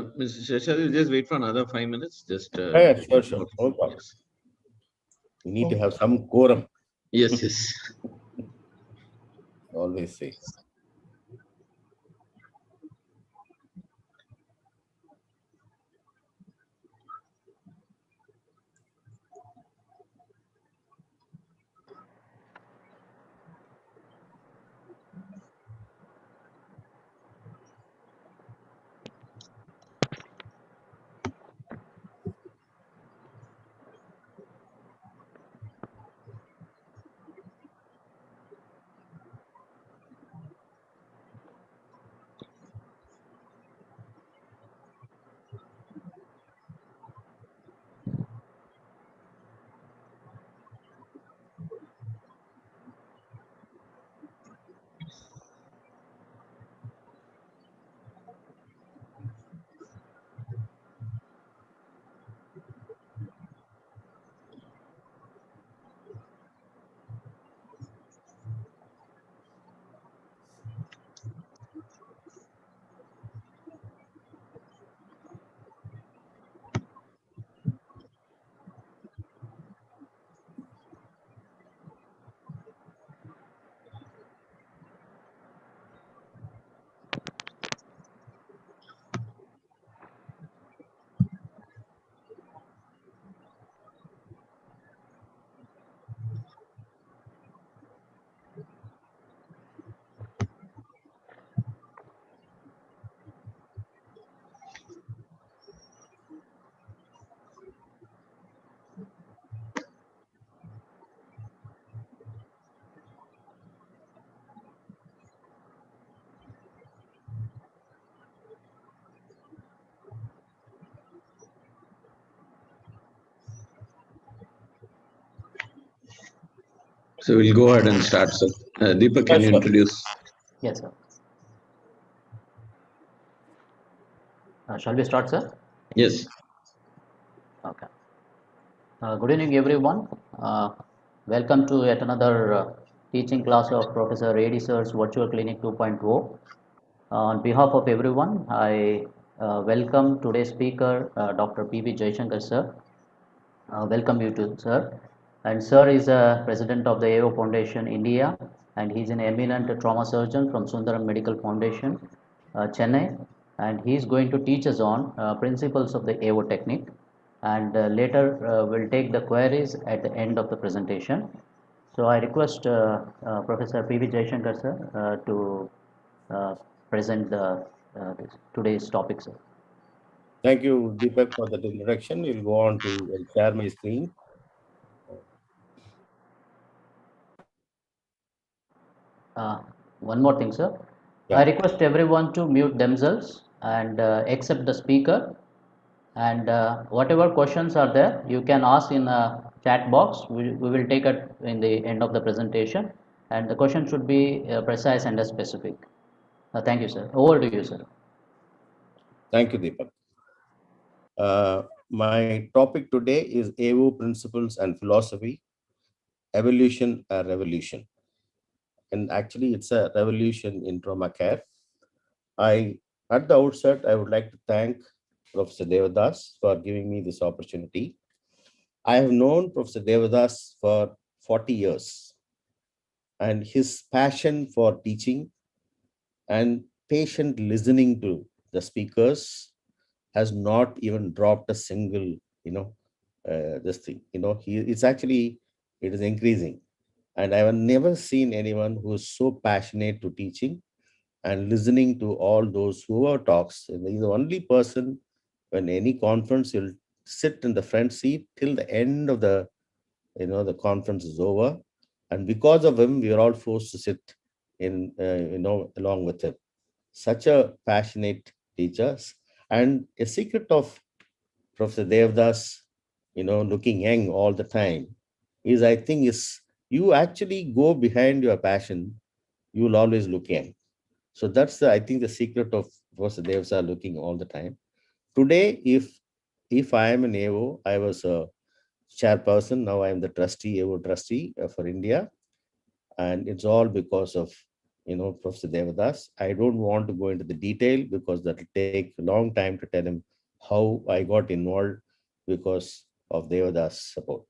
Mr. Shashal, you just wait for another 5 minutes. Just Yeah, sure. No problem. We need to have some quorum. yes. Always say. So we'll go ahead and start, sir. Deepak, can you introduce? Yes, sir. Shall we start, sir? Yes. Okay. Good evening, everyone. Welcome to yet another teaching class of Professor A.D. Sir's Virtual Clinic 2.0. On behalf of everyone, I welcome today's speaker, Dr. P.V. Jaishankar, sir. Welcome you to, sir. And sir is president of the AO Foundation India, and he's an eminent trauma surgeon from Sundaram Medical Foundation, Chennai, and he's going to teach us on principles of the AO technique, and later we'll take the queries at the end of the presentation. So I request Professor P.V. Jaishankar, sir, to present today's topic, sir. Thank you, Deepak, for that introduction. We'll go on to share my screen. One more thing, sir. Yeah. I request everyone to mute themselves and accept the speaker. And whatever questions are there, you can ask in a chat box. We will take it in the end of the presentation. And the question should be precise and specific. Thank you, sir. Over to you, sir. Thank you, Deepak. My topic today is AO principles and philosophy, evolution or revolution. And actually, it's a revolution in trauma care. At the outset, I would like to thank Professor Devadas for giving me this opportunity. I have known Professor Devadas for 40 years, and his passion for teaching and patient listening to the speakers has not even dropped a single, this thing. It is increasing. And I have never seen anyone who is so passionate to teaching and listening to all those who talks. And he's the only person when any conference will sit in the front seat till the end of the conference is over. And because of him, we are all forced to sit along with him. Such a passionate teacher. And a secret of Professor Devdas, looking young all the time I think you actually go behind your passion, you will always look young. So that's I think the secret of Professor Devdas looking all the time. Today, if I am an AO, I was a chairperson, now I am the AO trustee for India. And it's all because of Professor Devadas. I don't want to go into the detail because that will take a long time to tell him how I got involved because of Devadas' support.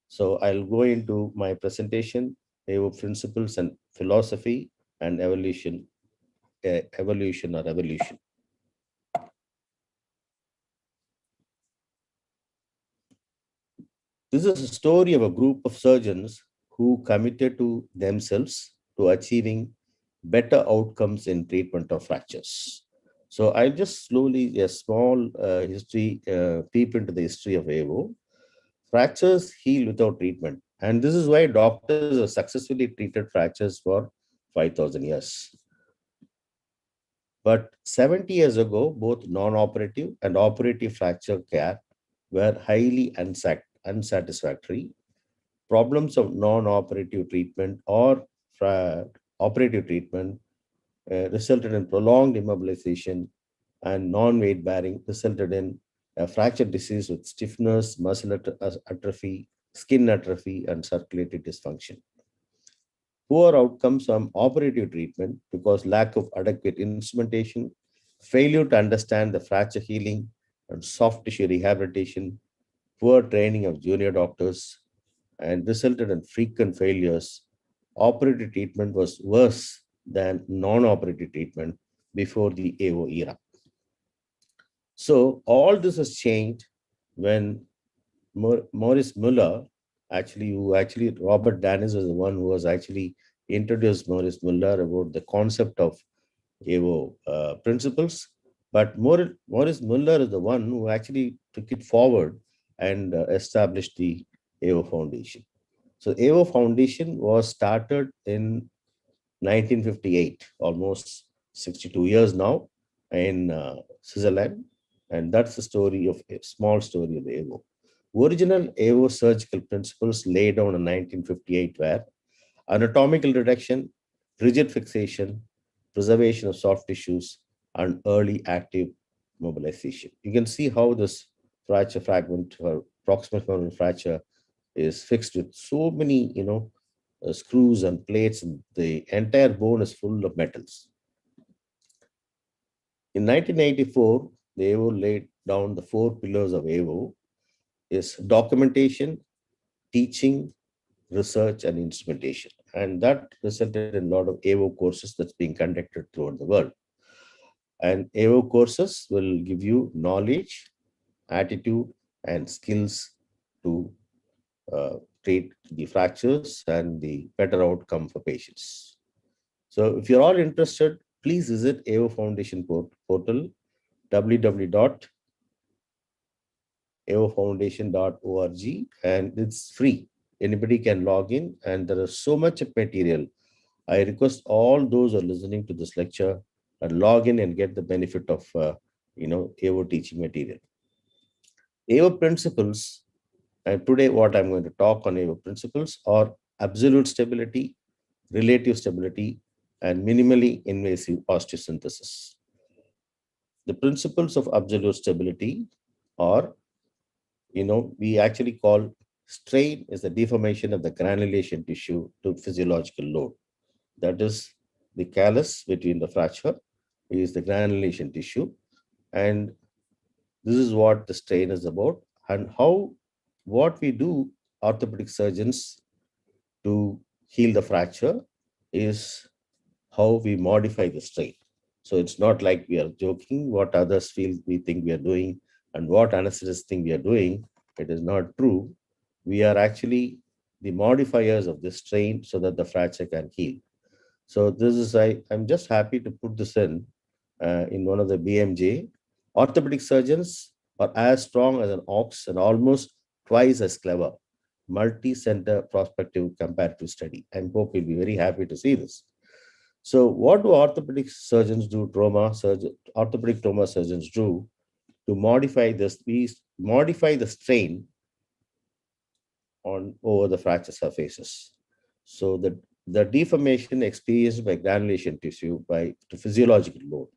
So I'll go into my presentation, principles and philosophy and evolution, evolution or evolution. This is a story of a group of surgeons who committed to themselves to achieving better outcomes in treatment of fractures. So I'll just slowly, a small history, peep into the history of AVO. Fractures heal without treatment. And this is why doctors have successfully treated fractures for 5,000 years. But 70 years ago, both non-operative and operative fracture care were highly unsatisfactory. Problems of non-operative treatment or operative treatment resulted in prolonged immobilization, and non-weight bearing resulted in a fracture disease with stiffness, muscle atrophy, skin atrophy, and circulatory dysfunction. Poor outcomes from operative treatment because lack of adequate instrumentation, failure to understand the fracture healing and soft tissue rehabilitation, poor training of junior doctors, and resulted in frequent failures. Operative treatment was worse than non-operative treatment before the AO era. So all this has changed when Maurice Muller, Robert Danis was the one who was actually introduced Maurice Muller about the concept of AO principles. But Maurice Muller is the one who actually took it forward and established the AO Foundation. So AO Foundation was started in 1958, almost 62 years now, in Switzerland. And that's the story of a small story of the AO. Original AO surgical principles laid down in 1958 were anatomical reduction, rigid fixation, preservation of soft tissues, and early active mobilization. You can see how this fracture fragment or proximal femoral fracture is fixed with so many, screws and plates, and the entire bone is full of metals. In 1984, the AO laid down the 4 pillars of AO is documentation, teaching, research, and instrumentation. And that resulted in a lot of AO courses that's being conducted throughout the world. And AO courses will give you knowledge, attitude, and skills to treat the fractures and the better outcome for patients. So if you're all interested, please visit AO Foundation portal, www.aofoundation.org, and it's free. Anybody can log in, and there is so much material. I request all those who are listening to this lecture log in and get the benefit of AO teaching material. AO principles, and today what I'm going to talk on AO principles are absolute stability, relative stability, and minimally invasive osteosynthesis. The principles of absolute stability are, we actually call strain is the deformation of the granulation tissue to physiological load. That is the callus between the fracture is the granulation tissue. And this is what the strain is about, and what we do, orthopedic surgeons, to heal the fracture is how we modify the strain. So it's not like we are joking what others feel we think we are doing and what anesthetists think we are doing. It is not true. We are actually the modifiers of the strain so that the fracture can heal. So this is, I'm just happy to put this in one of the BMJ. Orthopedic surgeons are as strong as an ox and almost twice as clever. Multi-center prospective comparative study. I hope you'll be very happy to see this. So what do orthopedic surgeons do, orthopedic trauma surgeons do to modify this? We modify the strain over the fracture surfaces. So the deformation experienced by granulation tissue to physiological load,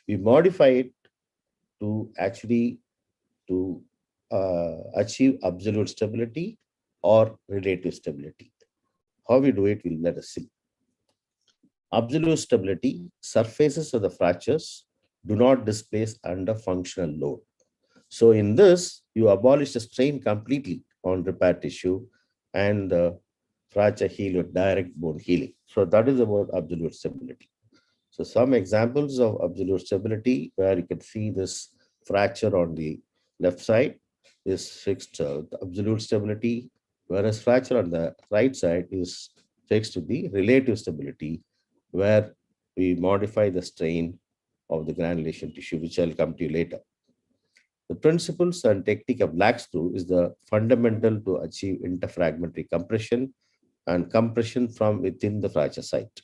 we modify it to actually achieve absolute stability or relative stability. How we do it, let us see. Absolute stability, surfaces of the fractures do not displace under functional load. So in this, you abolish the strain completely on repair tissue and the fracture heal with direct bone healing. So that is about absolute stability. So some examples of absolute stability where you can see this fracture on the left side is fixed the absolute stability, whereas fracture on the right side is fixed to the relative stability, where we modify the strain of the granulation tissue, which I'll come to you later. The principles and technique of lag screw is the fundamental to achieve interfragmentary compression and compression from within the fracture site.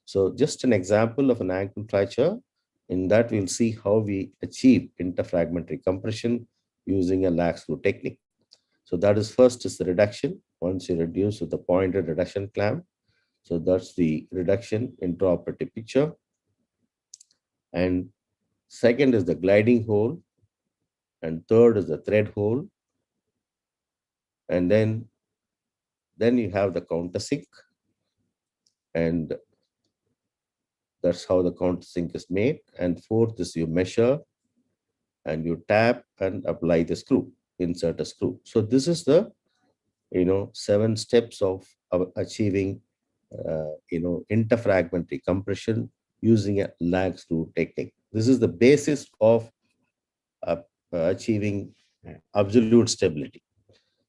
So just an example of an ankle fracture. In that, we'll see how we achieve interfragmentary compression using a lag screw technique. So that is first is the reduction. Once you reduce with the pointed reduction clamp. So that's the reduction intraoperative picture. And second is the gliding hole. And third is the thread hole. And then you have the countersink. And that's how the countersink is made. And fourth is you measure and you tap and apply the screw, insert a screw. So this is the 7 steps of achieving interfragmentary compression using a lag screw technique. This is the basis of achieving absolute stability.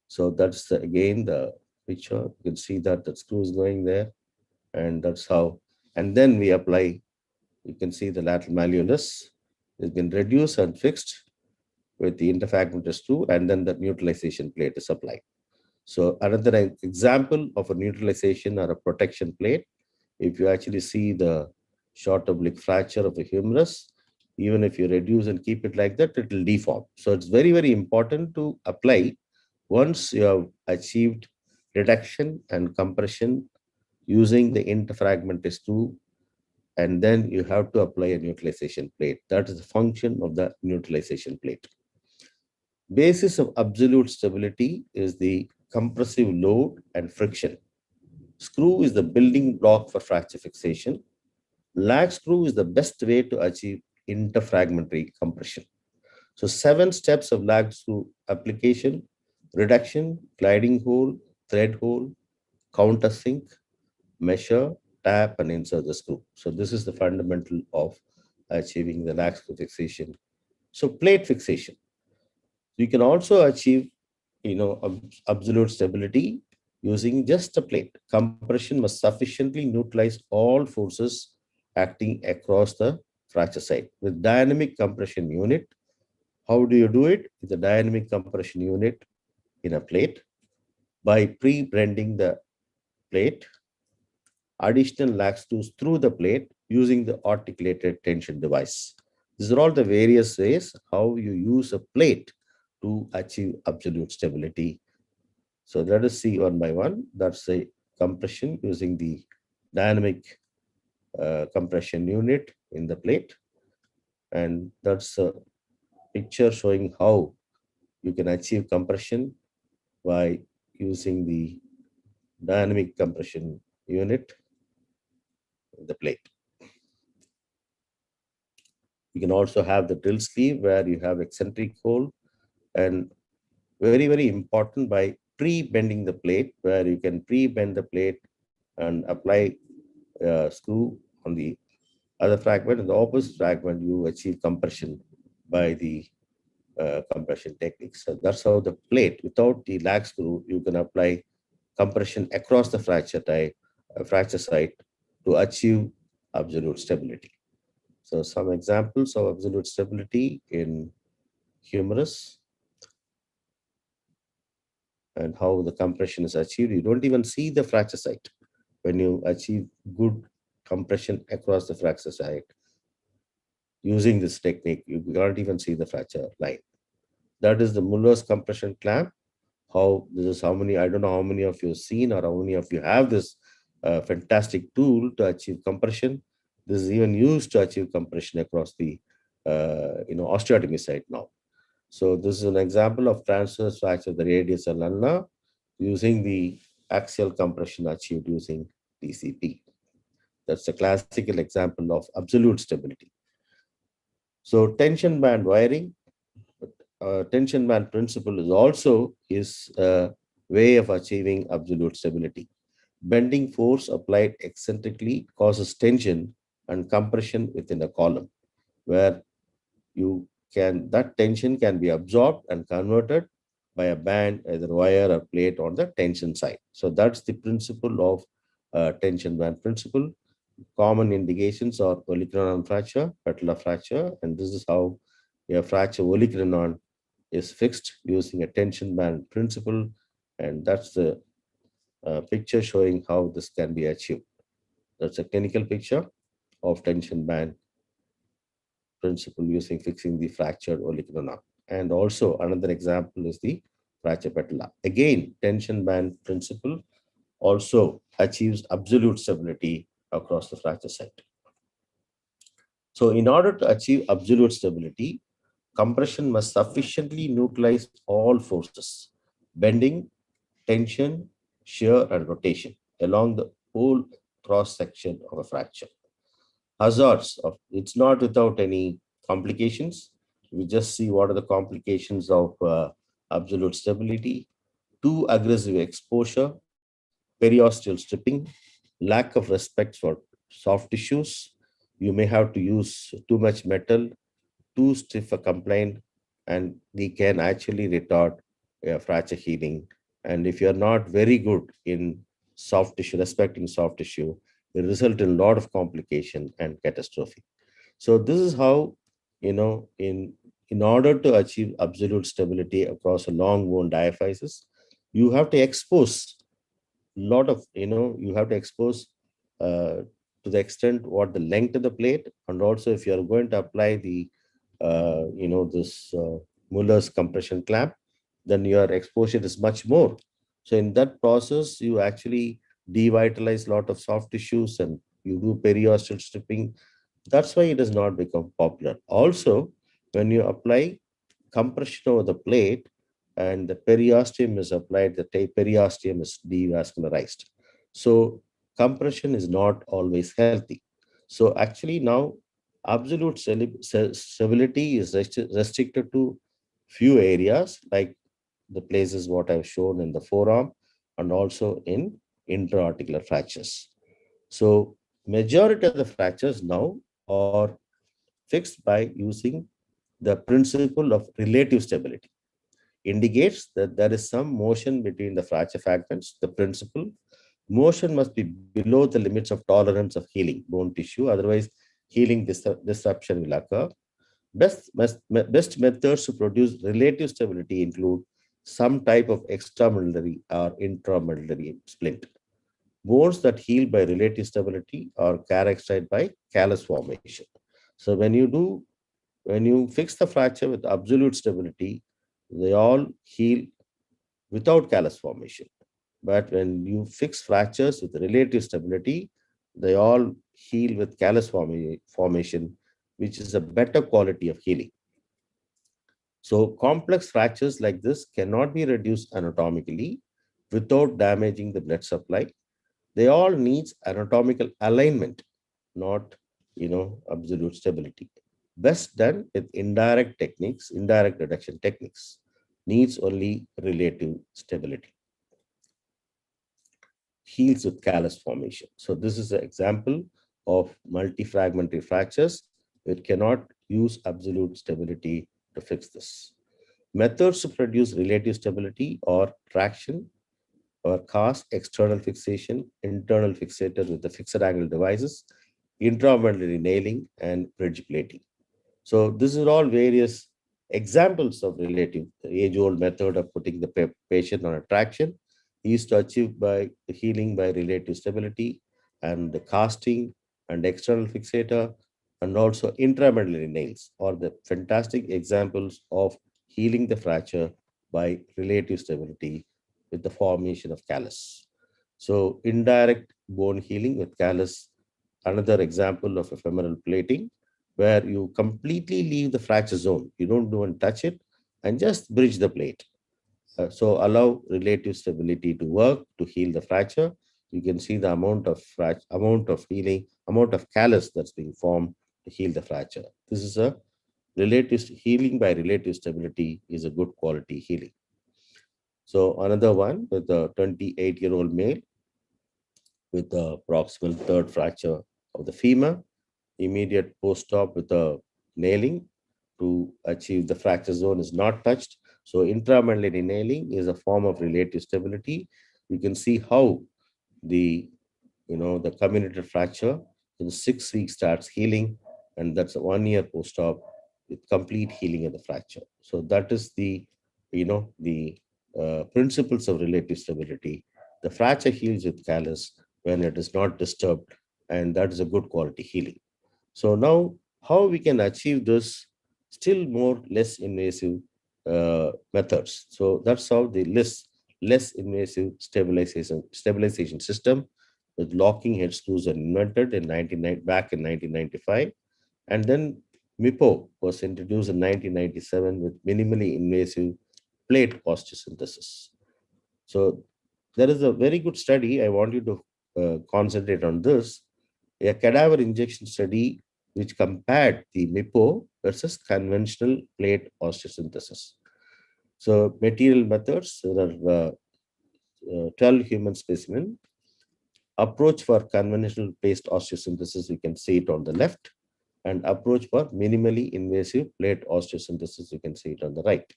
So that's again the picture. You can see that the screw is going there, and that's how. And then we apply. You can see the lateral malleolus has been reduced and fixed with the interfragmentary screw, and then the neutralization plate is applied. So another example of a neutralization or a protection plate, if you actually see the short oblique fracture of a humerus, even if you reduce and keep it like that, it will deform. So it's very, very important to apply once you have achieved reduction and compression using the interfragmentary screw, and then you have to apply a neutralization plate. That is the function of the neutralization plate. Basis of absolute stability is the compressive load and friction. Screw is the building block for fracture fixation. Lag screw is the best way to achieve interfragmentary compression. So 7 steps of lag screw application: reduction, gliding hole, thread hole, countersink, measure, tap, and insert the screw. So this is the fundamental of achieving the lag screw fixation. So plate fixation. You can also achieve absolute stability using just a plate. Compression must sufficiently neutralize all forces acting across the fracture site. With dynamic compression unit, how do you do it? With a dynamic compression unit in a plate, by pre-bending the plate, additional lag screws through the plate using the articulated tension device. These are all the various ways how you use a plate to achieve absolute stability. So let us see one by one. That's a compression using the dynamic compression unit in the plate. And that's a picture showing how you can achieve compression by using the dynamic compression unit in the plate. You can also have the drill sleeve where you have eccentric hole, and very, very important, by pre-bending the plate, where you can pre-bend the plate and apply a screw on the other fragment, and the opposite fragment you achieve compression by the compression technique. So that's how the plate, without the lag screw, you can apply compression across the fracture site to achieve absolute stability. So some examples of absolute stability in humerus and how the compression is achieved. You don't even see the fracture site when you achieve good compression across the fracture site. Using this technique, you can't even see the fracture line. That is the Muller's compression clamp. How many, I don't know how many of you have seen or how many of you have this fantastic tool to achieve compression. This is even used to achieve compression across the osteotomy site now. So this is an example of transverse fracture of the radius and ulna using the axial compression achieved using DCP. That's a classical example of absolute stability. So tension band wiring, tension band principle is also a way of achieving absolute stability. Bending force applied eccentrically causes tension and compression within a column, where that tension can be absorbed and converted by a band, either wire or plate on the tension side. So that's the principle of tension band principle. Common indications are olecranon fracture, patellar fracture, and this is how a fracture olecranon is fixed using a tension band principle, and that's the picture showing how this can be achieved. That's a clinical picture of tension band principle using fixing the fractured olecranon. And also another example is the fracture patella. Again, tension band principle also achieves absolute stability across the fracture site. So in order to achieve absolute stability, compression must sufficiently neutralize all forces, bending, tension, shear, and rotation along the whole cross section of a fracture. Hazards of it's not without any complications. We just see what are the complications of absolute stability: too aggressive exposure, periosteal stripping, lack of respect for soft tissues. You may have to use too much metal, too stiff a complaint, and they can actually retard fracture healing. And if you're not very good in soft tissue, respecting soft tissue, it result in a lot of complication and catastrophe. So this is how, in order to achieve absolute stability across a long bone diaphysis, you have to expose lot of, you have to expose to the extent what the length of the plate, and also if you are going to apply the this Muller's compression clamp, then your exposure is much more. So in that process, you actually devitalize a lot of soft tissues and you do periosteal stripping. That's why it has not become popular. Also, when you apply compression over the plate and the periosteum is applied, the periosteum is devascularized. So compression is not always healthy. So actually now absolute stability is restricted to few areas, like the places what I've shown in the forearm and also in intra-articular fractures. So majority of the fractures now are fixed by using the principle of relative stability. Indicates that there is some motion between the fracture fragments. The principle: motion must be below the limits of tolerance of healing bone tissue, otherwise healing disruption will occur. Best methods to produce relative stability include some type of extramedullary or intramedullary splint. Bones that heal by relative stability are characterized by callus formation. So when you fix the fracture with absolute stability, they all heal without callus formation. But when you fix fractures with relative stability, they all heal with callus formation, which is a better quality of healing. So complex fractures like this cannot be reduced anatomically without damaging the blood supply. They all need anatomical alignment, not absolute stability. Best done with indirect techniques, indirect reduction techniques. Needs only relative stability. Heals with callus formation. So this is an example of multifragmentary fractures. It cannot use absolute stability to fix this. Methods to produce relative stability are traction or cast, external fixation, internal fixator with the fixed angle devices, intramedullary nailing, and bridge plating. So this is all various examples of relative age-old method of putting the patient on a traction. Is to achieve by healing by relative stability and the casting and external fixator and also intramedullary nails are the fantastic examples of healing the fracture by relative stability with the formation of callus. So indirect bone healing with callus, another example of a femoral plating where you completely leave the fracture zone. You don't even touch it and just bridge the plate. So allow relative stability to work to heal the fracture. you can see the amount of healing, amount of callus that's being formed to heal the fracture. This is a relative healing by relative stability is a good quality healing. So another one with a 28-year-old male with the proximal third fracture of the femur, immediate post-op with a nailing to achieve the fracture zone is not touched. So intramedullary nailing is a form of relative stability. You can see how the the comminuted fracture in 6 weeks starts healing, and that's a 1 year post-op with complete healing of the fracture. So that is the the principles of relative stability. The fracture heals with callus when it is not disturbed, and that is a good quality healing. So now, how we can achieve this still more less invasive methods. So that's how the less invasive stabilization system with locking head screws are invented back in 1995, and then MIPO was introduced in 1997 with minimally invasive plate osteosynthesis. So there is a very good study. I want you to concentrate on this. A cadaver injection study which compared the MIPO versus conventional plate osteosynthesis. So material methods, there are 12 human specimen. Approach for conventional plate osteosynthesis, you can see it on the left, and approach for minimally invasive plate osteosynthesis, you can see it on the right.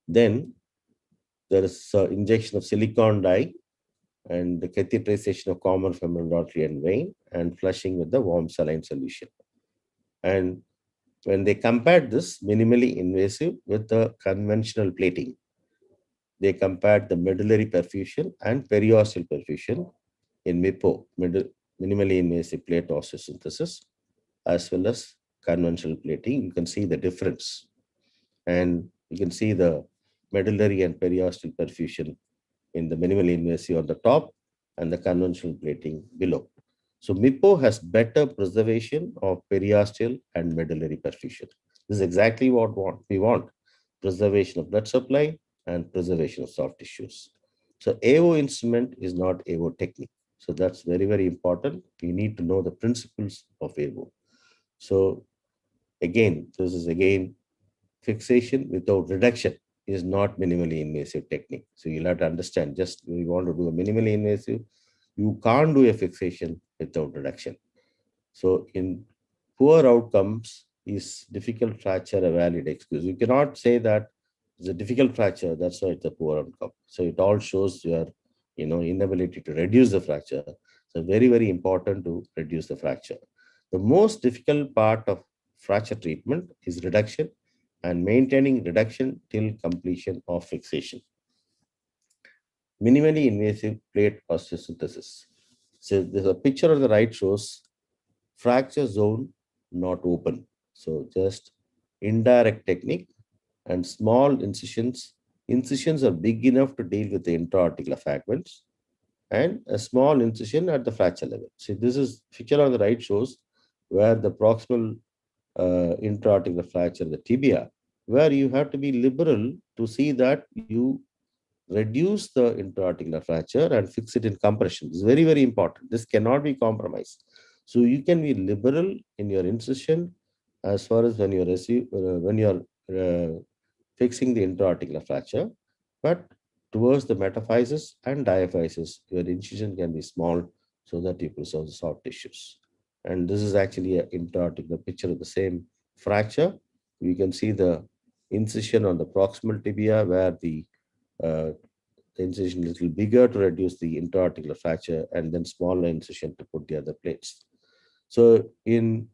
Then there is injection of silicone dye and the catheterization of common femoral artery and vein and flushing with the warm saline solution. And when they compared this minimally invasive with the conventional plating, they compared the medullary perfusion and periosteal perfusion in MIPO, minimally invasive plate osteosynthesis, as well as conventional plating. You can see the difference. And you can see the medullary and periosteal perfusion in the minimally invasive on the top and the conventional plating below. So MIPO has better preservation of periosteal and medullary perfusion. This is exactly what we want. Preservation of blood supply and preservation of soft tissues. So AO instrument is not AO technique. So that's very, very important. You need to know the principles of AO. So again, this is again fixation without reduction is not minimally invasive technique. So you'll have to understand, just when you want to do a minimally invasive, you can't do a fixation without reduction. So in poor outcomes, is difficult fracture a valid excuse? You cannot say that it's a difficult fracture, that's why it's a poor outcome. So it all shows your inability to reduce the fracture. So very, very important to reduce the fracture. The most difficult part of fracture treatment is reduction and maintaining reduction till completion of fixation. Minimally invasive plate osteosynthesis. So there's a picture on the right shows fracture zone not open. So just indirect technique and small incisions. Incisions are big enough to deal with the intra-articular fragments and a small incision at the fracture level. See, this is picture on the right shows where the proximal intra-articular fracture, the tibia, where you have to be liberal to see that you reduce the intra-articular fracture and fix it in compression. It's very, very important. This cannot be compromised. So you can be liberal in your incision as far as when you're fixing the intra-articular fracture, but towards the metaphysis and diaphysis, your incision can be small so that you preserve the soft tissues. And this is actually an intra-articular picture of the same fracture. You can see the incision on the proximal tibia where the incision is a little bigger to reduce the intra-articular fracture and then smaller incision to put the other plates. So in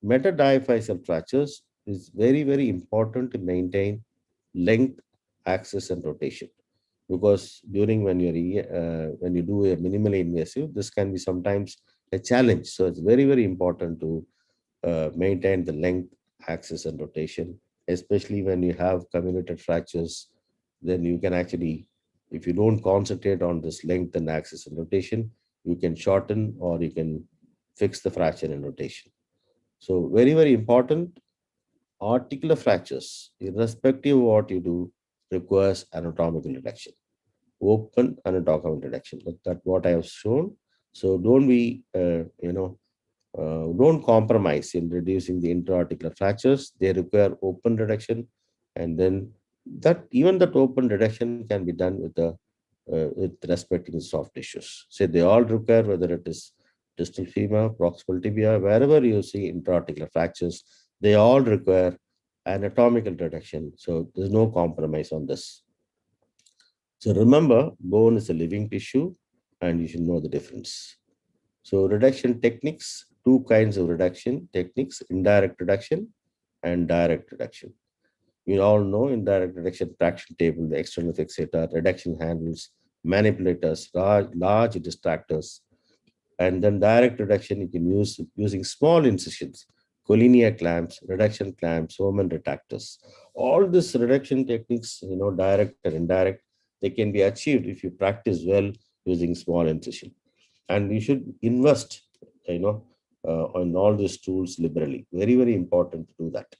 metadiaphyseal fractures, it's very, very important to maintain length, axis, and rotation, because during when you do a minimally invasive, this can be sometimes a challenge. So it's very, very important to maintain the length, axis, and rotation, especially when you have comminuted fractures. Then you can actually, if you don't concentrate on this length and axis and rotation, you can shorten or you can fix the fracture and rotation. So very, very important. Articular fractures, irrespective of what you do, requires anatomical reduction. open anatomical reduction. That's what I have shown. So don't be, don't compromise in reducing the intra-articular fractures. They require open reduction, and then even that open reduction can be done with respect to the soft tissues. So they all require, whether it is distal femur, proximal tibia, wherever you see intra-articular fractures, they all require anatomical reduction. So there's no compromise on this. So remember, bone is a living tissue, and you should know the difference. So reduction techniques, two kinds of reduction techniques: indirect reduction and direct reduction. We all know indirect reduction: traction table, the external fixator, reduction handles, manipulators, large distractors. And then direct reduction you can use using small incisions, collinear clamps, reduction clamps, Woman retractors. All these reduction techniques, direct and indirect, they can be achieved if you practice well using small incision. And you should invest, on all these tools liberally. Very, very important to do that.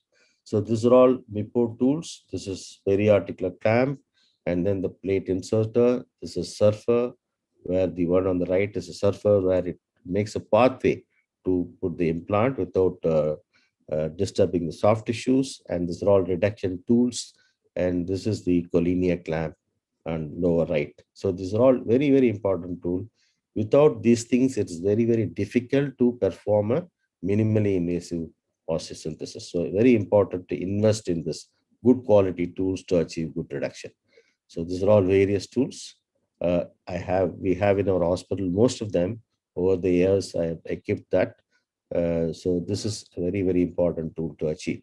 So these are all MIPO tools. This is periarticular clamp, and then the plate inserter. This is surfer, where the one on the right is a surfer, where it makes a pathway to put the implant without disturbing the soft tissues. And these are all reduction tools. And this is the collinear clamp and lower right. So these are all very, very important tools. Without these things, it's very, very difficult to perform a minimally invasive osteosynthesis. So very important to invest in this good quality tools to achieve good reduction. So these are all various tools. We have in our hospital, most of them. Over the years, I have equipped that. So this is a very, very important tool to achieve.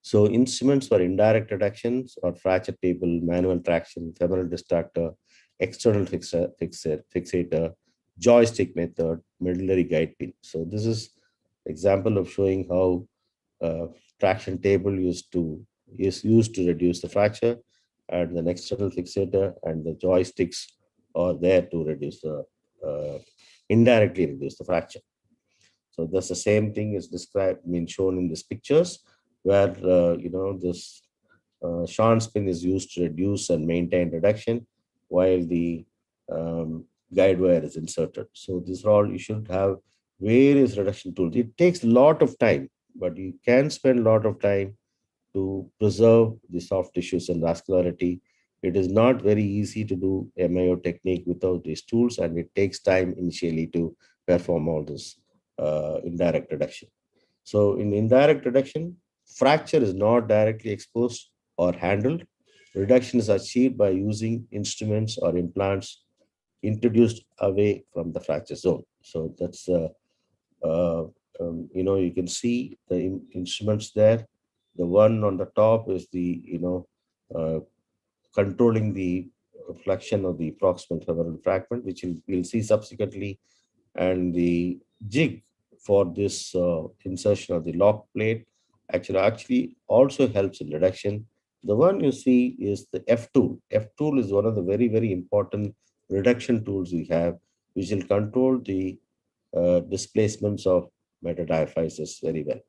So instruments for indirect reductions or fracture table, manual traction, femoral distractor, external fixator, joystick method, medullary guide pin. So this is example of showing how traction table is used to reduce the fracture, and the external fixator and the joysticks are there to reduce the indirectly reduce the fracture. So that's the same thing is described, shown in these pictures, where this Sean spin is used to reduce and maintain reduction, while the guide wire is inserted. So these are all, you should have various reduction tools. It takes a lot of time, but you can spend a lot of time to preserve the soft tissues and vascularity. It is not very easy to do MIO technique without these tools, and it takes time initially to perform all this indirect reduction. So in indirect reduction, fracture is not directly exposed or handled. Reduction is achieved by using instruments or implants introduced away from the fracture zone. So that's, you can see the instruments there. The one on the top is the, controlling the flexion of the proximal femoral fragment, which we'll see subsequently, and the jig for this insertion of the lock plate actually also helps in reduction. The one you see is the F tool. F tool is one of the very, very important reduction tools we have, which will control the displacements of metadiaphysis very well.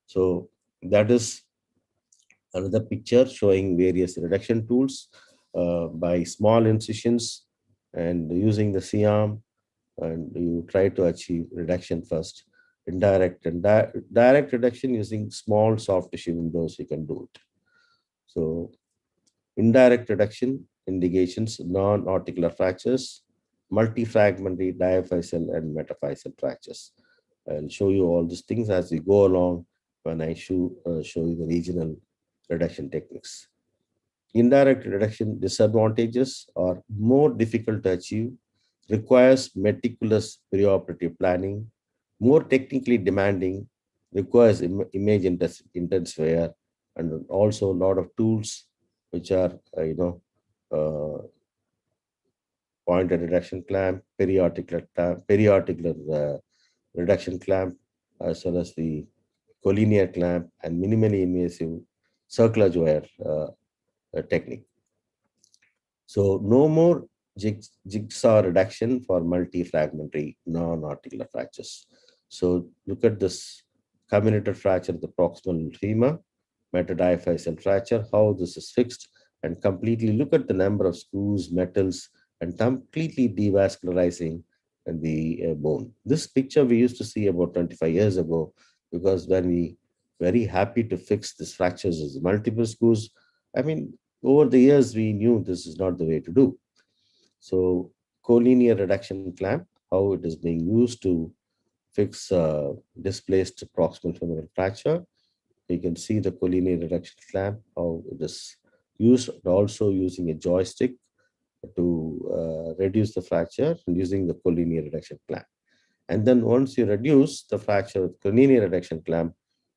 So that is another picture showing various reduction tools by small incisions and using the C-arm, and you try to achieve reduction first. Indirect and direct reduction using small soft tissue windows, you can do it. So indirect reduction indications: non-articular fractures, multifragmentary diaphyseal and metaphyseal fractures. I'll show you all these things as we go along when I show you the regional reduction techniques. Indirect reduction disadvantages are more difficult to achieve, requires meticulous preoperative planning, more technically demanding, requires image intensifier, and also a lot of tools which are, pointed reduction clamp, periarticular reduction clamp, as well as the collinear clamp and minimally invasive cerclage wire technique. So no more jigsaw reduction for multifragmentary non-articular fractures. So look at this comminuted fracture of the proximal femur, metadiaphyseal fracture, how this is fixed, and completely look at the number of screws, metals, and completely devascularizing the bone. This picture we used to see about 25 years ago, because when we very happy to fix these fractures as multiple screws. I mean, over the years, we knew this is not the way to do. So collinear reduction clamp, how it is being used to fix displaced proximal femoral fracture. You can see the collinear reduction clamp, how it is used, also using a joystick to reduce the fracture using the collinear reduction clamp. And then once you reduce the fracture with collinear reduction clamp,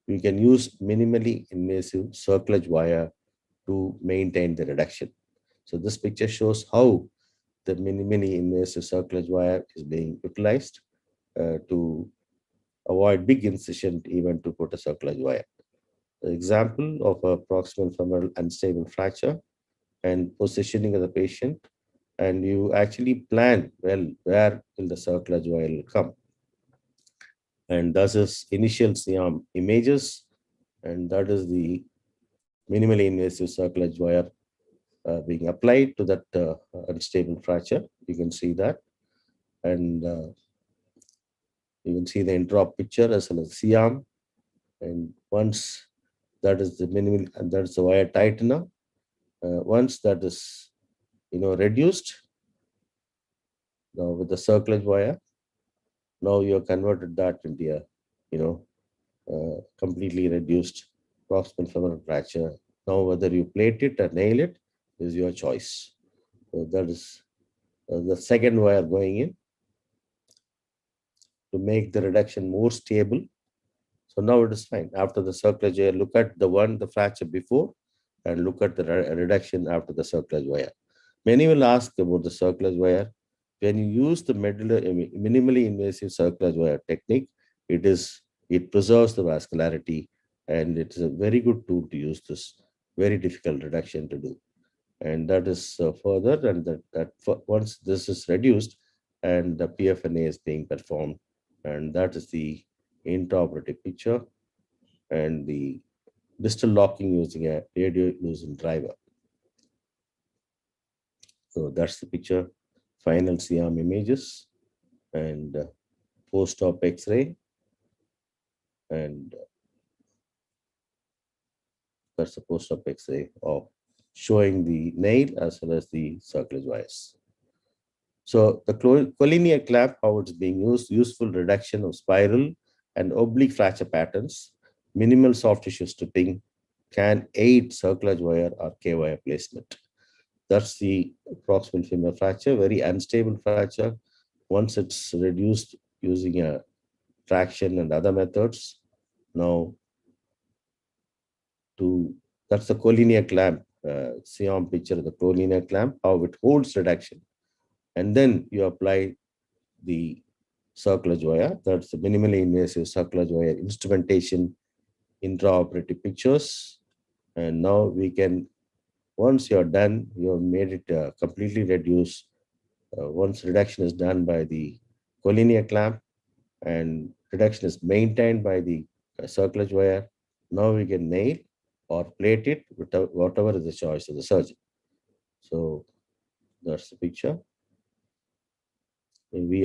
you can use minimally invasive cerclage wire to maintain the reduction. So this picture shows how the minimally invasive cerclage wire is being utilized to avoid big incision, even to put a cerclage wire. The example of a proximal femoral unstable fracture and positioning of the patient, and you actually plan well where will the cerclage wire come. And that is initial CM images, and that is the minimally invasive cerclage wire being applied to that unstable fracture. You can see that, and you can see the intra picture as well as CM. And once that is the minimal, and that's the wire tightener. Once that is reduced now with the cerclage wire, now you have converted that into a completely reduced proximal femoral fracture. Now whether you plate it or nail it is your choice. So that is the second wire going in to make the reduction more stable. So now it is fine. After the cerclage wire, look at the fracture before and look at the reduction after the cerclage wire. Many will ask about the cerclage wire. When you use the minimally invasive cerclage wire technique, it preserves the vascularity, and it's a very good tool to use this very difficult reduction to do. And that is further, and once this is reduced and the PFNA is being performed, and that is the intraoperative picture and the distal locking using a radiolucent driver. So that's the picture, final CM images and post-op X-ray, and that's the post-op X-ray of showing the nail as well as the cerclage wires. So the collinear clamp, how it's being used, useful reduction of spiral and oblique fracture patterns, minimal soft tissue stripping, can aid cerclage wire or K-wire placement. That's the proximal femur fracture, very unstable fracture. Once it's reduced using a traction and other methods, now that's the collinear clamp, see on picture of the collinear clamp, how it holds reduction. And then you apply the cerclage wire, that's the minimally invasive cerclage wire instrumentation, intraoperative pictures. And now we can, once you're done, you have made it completely reduced. Once reduction is done by the collinear clamp and reduction is maintained by the cerclage wire, now we can nail or plate it, whatever is the choice of the surgeon. So that's the picture.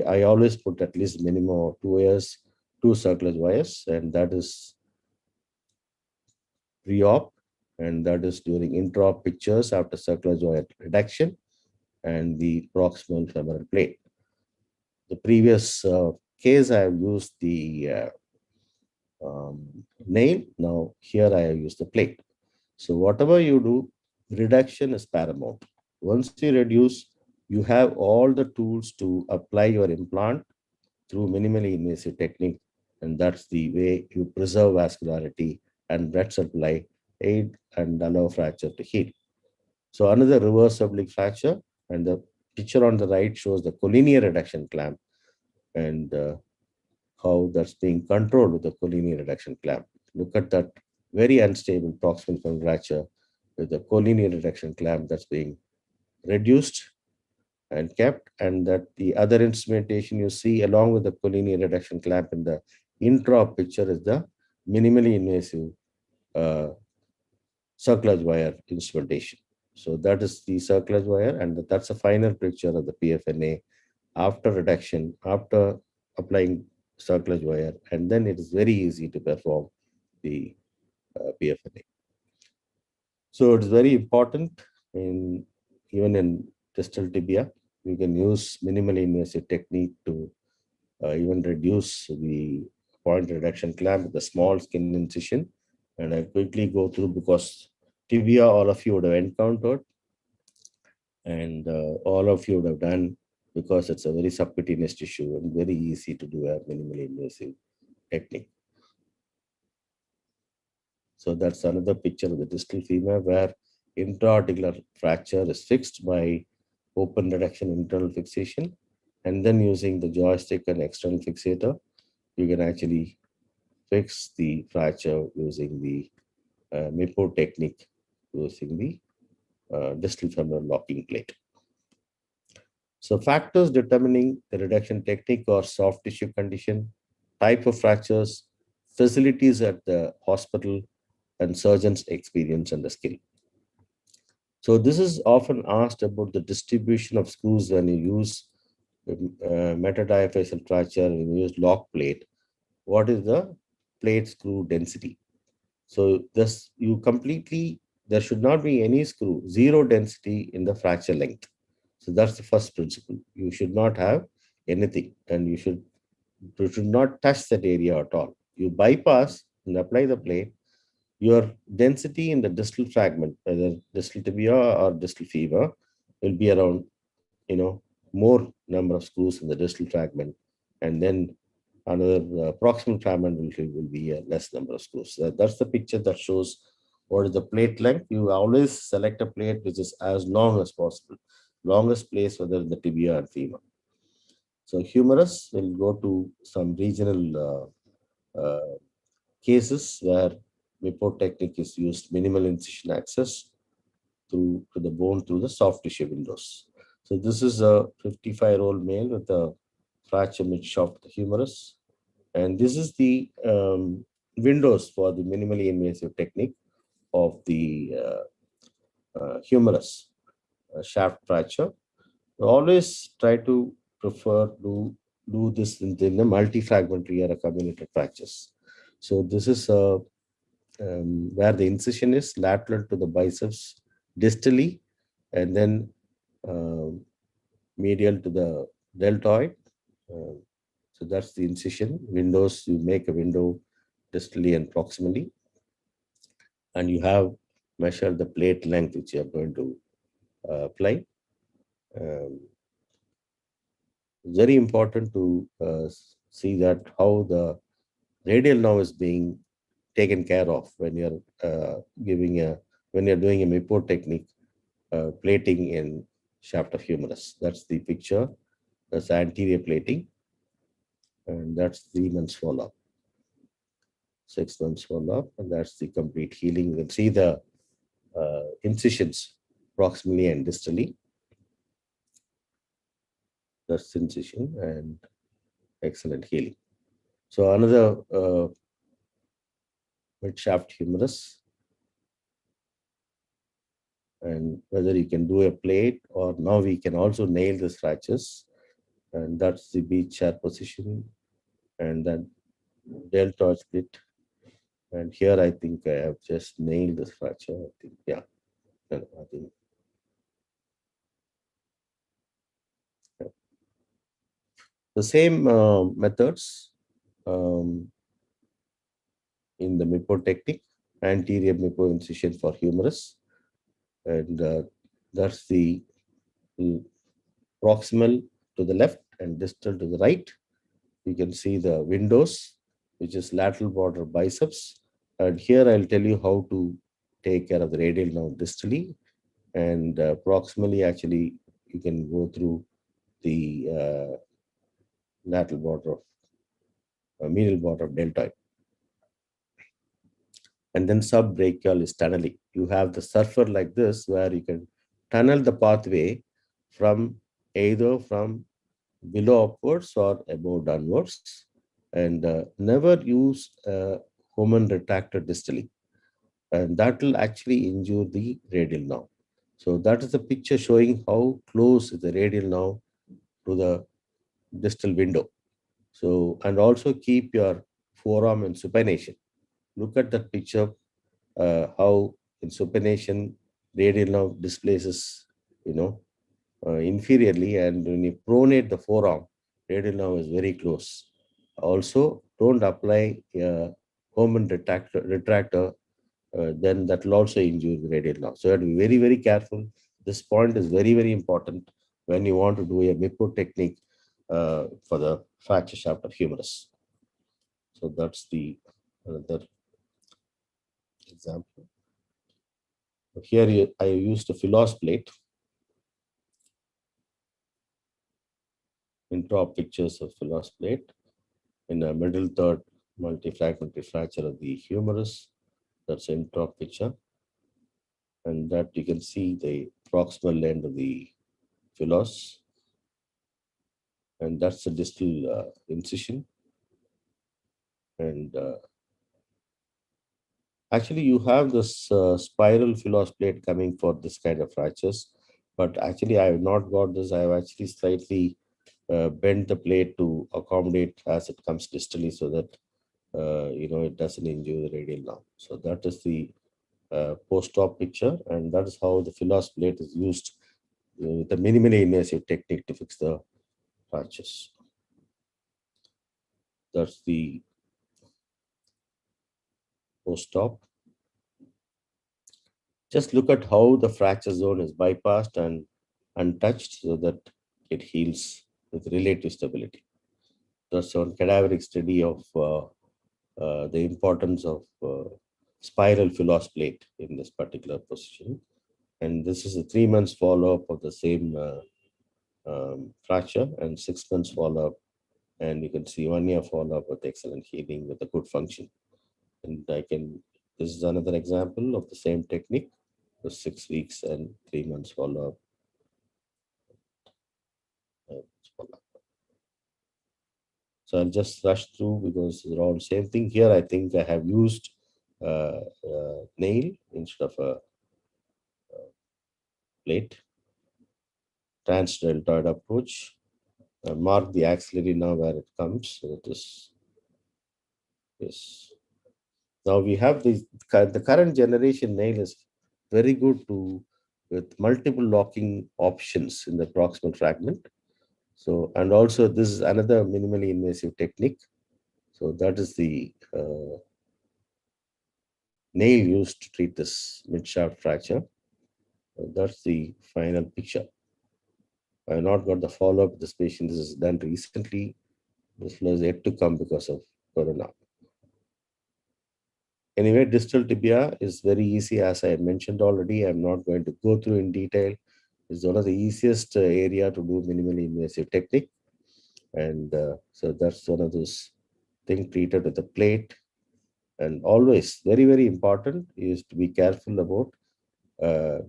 I always put at least minimum of 2 years, 2 cerclage wires, and that is pre-op, and that is during intra-op pictures after cerclage wire reduction and the proximal femoral plate. The previous case I have used the nail. Now here I have used the plate. So whatever you do, reduction is paramount. Once you reduce, you have all the tools to apply your implant through minimally invasive technique, and that's the way you preserve vascularity and blood supply, aid and allow fracture to heal. So another reverse oblique fracture, and the picture on the right shows the collinear reduction clamp and how that's being controlled with the collinear reduction clamp. Look at that very unstable proximal femoral fracture with the collinear reduction clamp that's being reduced and kept, and that the other instrumentation you see along with the collinear reduction clamp in the intra picture is the minimally invasive cerclage wire instrumentation. So that is the Cerclage wire, and that's a final picture of the PFNA after reduction, after applying Cerclage wire, and then it is very easy to perform the PFNA. So it's very important in even in distal tibia. You can use minimally invasive technique to even reduce the point reduction clamp with a small skin incision. And I quickly go through because tibia all of you would have encountered, and all of you would have done because it's a very subcutaneous tissue and very easy to do a minimally invasive technique. So that's another picture of the distal femur where intra-articular fracture is fixed by open reduction internal fixation, and then using the joystick and external fixator, you can actually fix the fracture using the MIPO technique using the distal femoral locking plate. So factors determining the reduction technique are soft tissue condition, type of fractures, facilities at the hospital, and surgeon's experience and the skill. So this is often asked about the distribution of screws when you use metadiaphyseal fracture and you use lock plate. What is the plate screw density? So this you completely, there should not be any screw, zero density in the fracture length. So that's the first principle. You should not have anything, and you should not touch that area at all. You bypass and apply the plate. Your density in the distal fragment, whether distal tibia or distal femur, will be around, more number of screws in the distal fragment, and then another proximal fragment will be a less number of screws. That's the picture that shows what is the plate length. You always select a plate which is as long as possible, longest place whether in the tibia and femur. So humerus will go to some regional cases where MIPO technique is used, minimal incision access to the bone through the soft tissue windows. So this is a 55-year-old male with a fracture mid-shaft of the humerus. And this is the windows for the minimally invasive technique of the humerus shaft fracture. We always try to prefer to do this in the multi-fragmentary or comminuted fractures. So this is where the incision is lateral to the biceps distally, and then medial to the deltoid. So that's the incision. Windows, you make a window distally and proximally, and you have measured the plate length which you are going to apply. Very important to see that how the radial nerve is being taken care of when you're when you're doing a MIPO technique, plating in shaft of humerus. That's the picture. That's anterior plating, and that's 3 months follow-up, 6 months follow-up, and that's the complete healing. You can see the incisions proximally and distally. That's incision and excellent healing. So another mid-shaft humerus, and whether you can do a plate or now we can also nail the scratches, and that's the beach chair position, and then deltoid split. And here I think I have just nailed the fracture. I think, yeah. I think. Yeah. The same methods in the MIPO technique, anterior MIPO incision for humerus, and that's the proximal to the left and distal to the right. You can see the windows, which is lateral border biceps. And here I'll tell you how to take care of the radial nerve distally, and proximally actually you can go through the lateral border of medial border of deltoid. And then subbrachial is tunneling. You have the surfer like this where you can tunnel the pathway from either from below upwards or above downwards, and never use Hohmann retractor distally, and that will actually injure the radial nerve. So that is the picture showing how close is the radial nerve to the distal window. So, and also keep your forearm in supination. Look at that picture, how in supination radial nerve displaces, inferiorly, and when you pronate the forearm, radial nerve is very close. Also, don't apply a Homan retractor, then that will also injure the radial nerve. So you have to be very, very careful. This point is very, very important when you want to do a MIPO technique for the fracture shaft of humerus. So that's the another example. Here I used a Philos plate. Intra pictures of Philos plate in a middle third multifragmentary fracture of the humerus. That's an intra picture. And that you can see the proximal end of the Philos. And that's the distal incision. And actually, you have this spiral Philos plate coming for this kind of fractures. But actually, I have not got this. I have actually slightly bent the plate to accommodate as it comes distally so that it doesn't injure the radial nerve. So that is the post-op picture, and that is how the Philos plate is used with a minimally invasive technique to fix the fractures. That's the post-op. Just look at how the fracture zone is bypassed and untouched so that it heals with relative stability. That's one cadaveric study of the importance of spiral Philos plate in this particular position. And this is a 3 months follow-up of the same fracture and 6 months follow-up. And you can see 1 year follow-up with excellent healing with a good function. And this is another example of the same technique for 6 weeks and 3 months follow-up. So I'll just rush through because they're all same thing. Here I think I have used nail instead of a plate. Transdeltoid approach. Mark the axillary nerve where it comes. So it is yes. Now we have the current generation nail is very good with multiple locking options in the proximal fragment. So, and also this is another minimally invasive technique. So that is the nail used to treat this mid-shaft fracture. That's the final picture. I have not got the follow-up of this patient. This is done recently. This was yet to come because of corona. Anyway, distal tibia is very easy, as I mentioned already. I'm not going to go through in detail. It's one of the easiest area to do minimally invasive technique. And so that's one of those things treated with a plate. And always, very, very important is to be careful about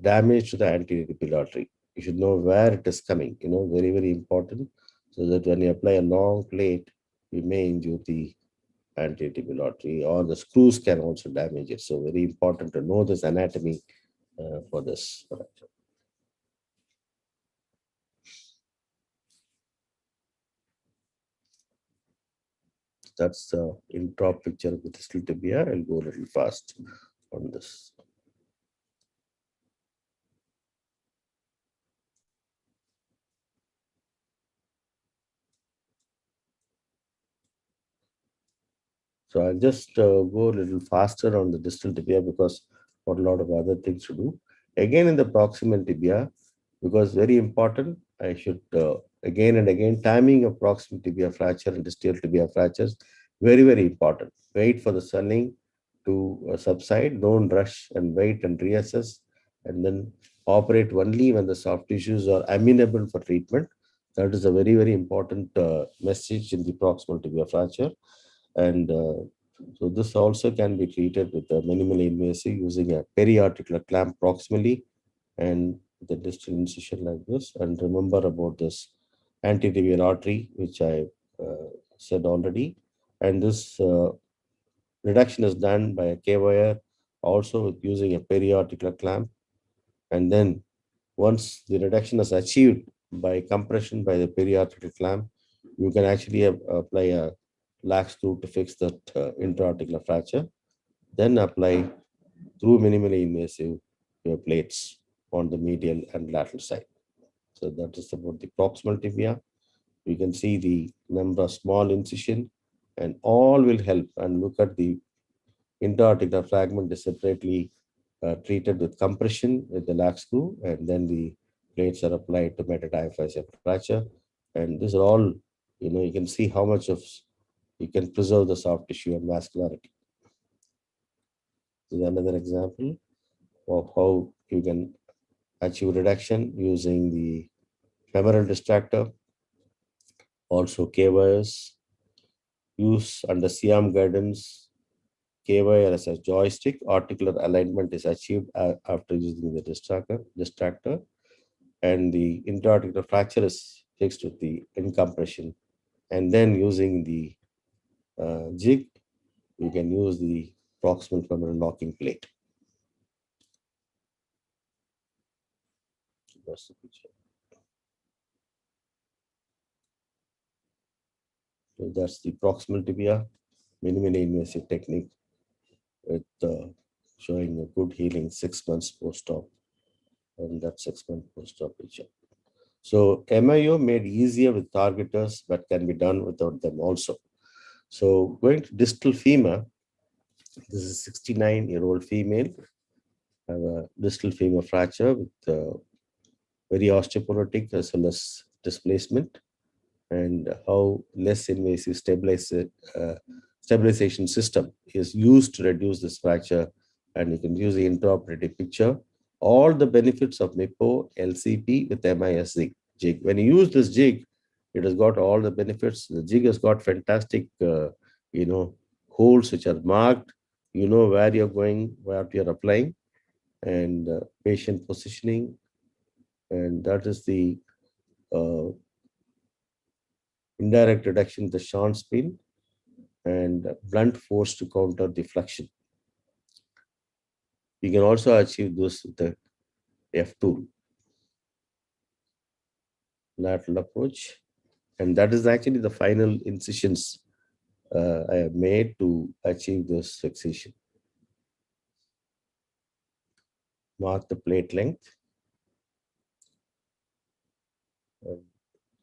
damage to the anterior tibial artery. You should know where it is coming, very, very important. So that when you apply a long plate, you may injure the anterior tibial artery, or the screws can also damage it. So very important to know this anatomy for this fracture. That's the intra picture of the distal tibia. I'll go a little fast on this. So I'll just go a little faster on the distal tibia because got a lot of other things to do. Again, in the proximal tibia, because very important, I should again and again, timing of proximal tibia fracture and distal tibia fractures, very, very important. Wait for the swelling to subside, don't rush and wait and reassess, and then operate only when the soft tissues are amenable for treatment. That is a very, very important message in the proximal tibia fracture. And so this also can be treated with a minimally invasive using a periarticular clamp proximally and the distal incision like this. And remember about this antitibial artery, which I said already. And this reduction is done by a K-wire, also with using a periarticular clamp. And then Once the reduction is achieved by compression by the periarticular clamp, you can actually apply a lax screw to fix that intra-articular fracture. Then apply through minimally invasive plates on the medial and lateral side. So that is about the proximal tibia. You can see the number of small incision, and all will help. And look at the intra-articular fragment is separately treated with compression with the lax screw, and then the plates are applied to metadiaphyseal fracture. And these are all, you can see how much of you can preserve the soft tissue and vascularity. This is another example of how you can achieve reduction using the femoral distractor, also K-wires, use under C-arm guidance. K-wire as a joystick, articular alignment is achieved after using the distractor, and the intra-articular fracture is fixed with the incompression. And then using the jig, you can use the proximal femoral locking plate. That's the picture. So that's the proximal tibia, minimally invasive technique with showing a good healing 6 months post-op, and that 6-month post-op picture. So MIO made easier with targeters, but can be done without them also. So going to distal femur, this is a 69-year-old female, have a distal femur fracture with very osteoporotic as well as displacement, and how less invasive stabilization system is used to reduce this fracture. And you can use the intraoperative picture. All the benefits of MIPO LCP with MIS jig. When you use this jig, it has got all the benefits. The jig has got fantastic, holes which are marked. You know where you're going, what you're applying, and patient positioning. And that is the indirect reduction of the Sean spin and blunt force to counter deflection. You can also achieve this with the F tool, lateral approach. And that is actually the final incisions I have made to achieve this fixation. Mark the plate length.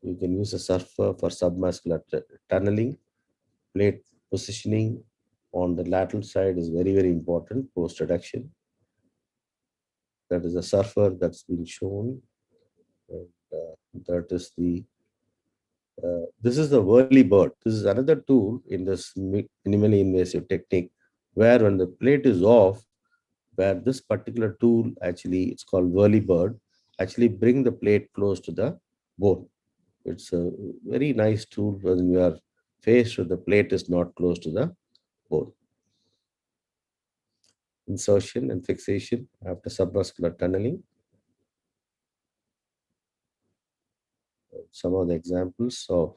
You can use a surfer for submuscular tunneling. Plate positioning on the lateral side is very, very important post-reduction. That is a surfer that's been shown. And that is the this is the whirly bird. This is another tool in this minimally invasive technique, where when the plate is off, where this particular tool actually, it's called whirly bird, actually bring the plate close to the bone. It's a very nice tool when you are faced with the plate is not close to the bone. Insertion and fixation after submuscular tunneling. Some of the examples of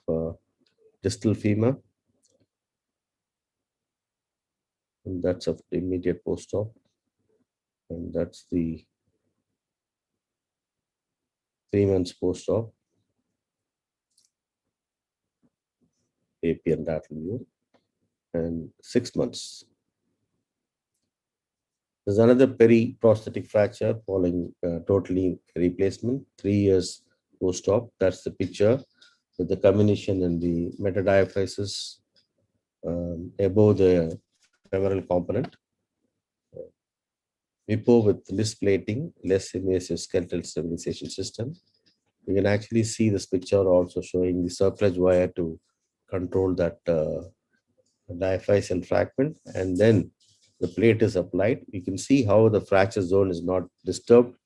distal femur. And that's of the immediate post-op. And that's the 3 months post-op. AP and lateral view. And 6 months. There's another peri-prosthetic fracture following totally replacement, 3 years post-op. That's the picture with the comminution and the metadiaphysis above the femoral component. MIPO with list plating, less invasive skeletal stabilization system. You can actually see this picture also showing the cerclage wire to control that diaphyseal fragment, and then the plate is applied. You can see how the fracture zone is not disturbed,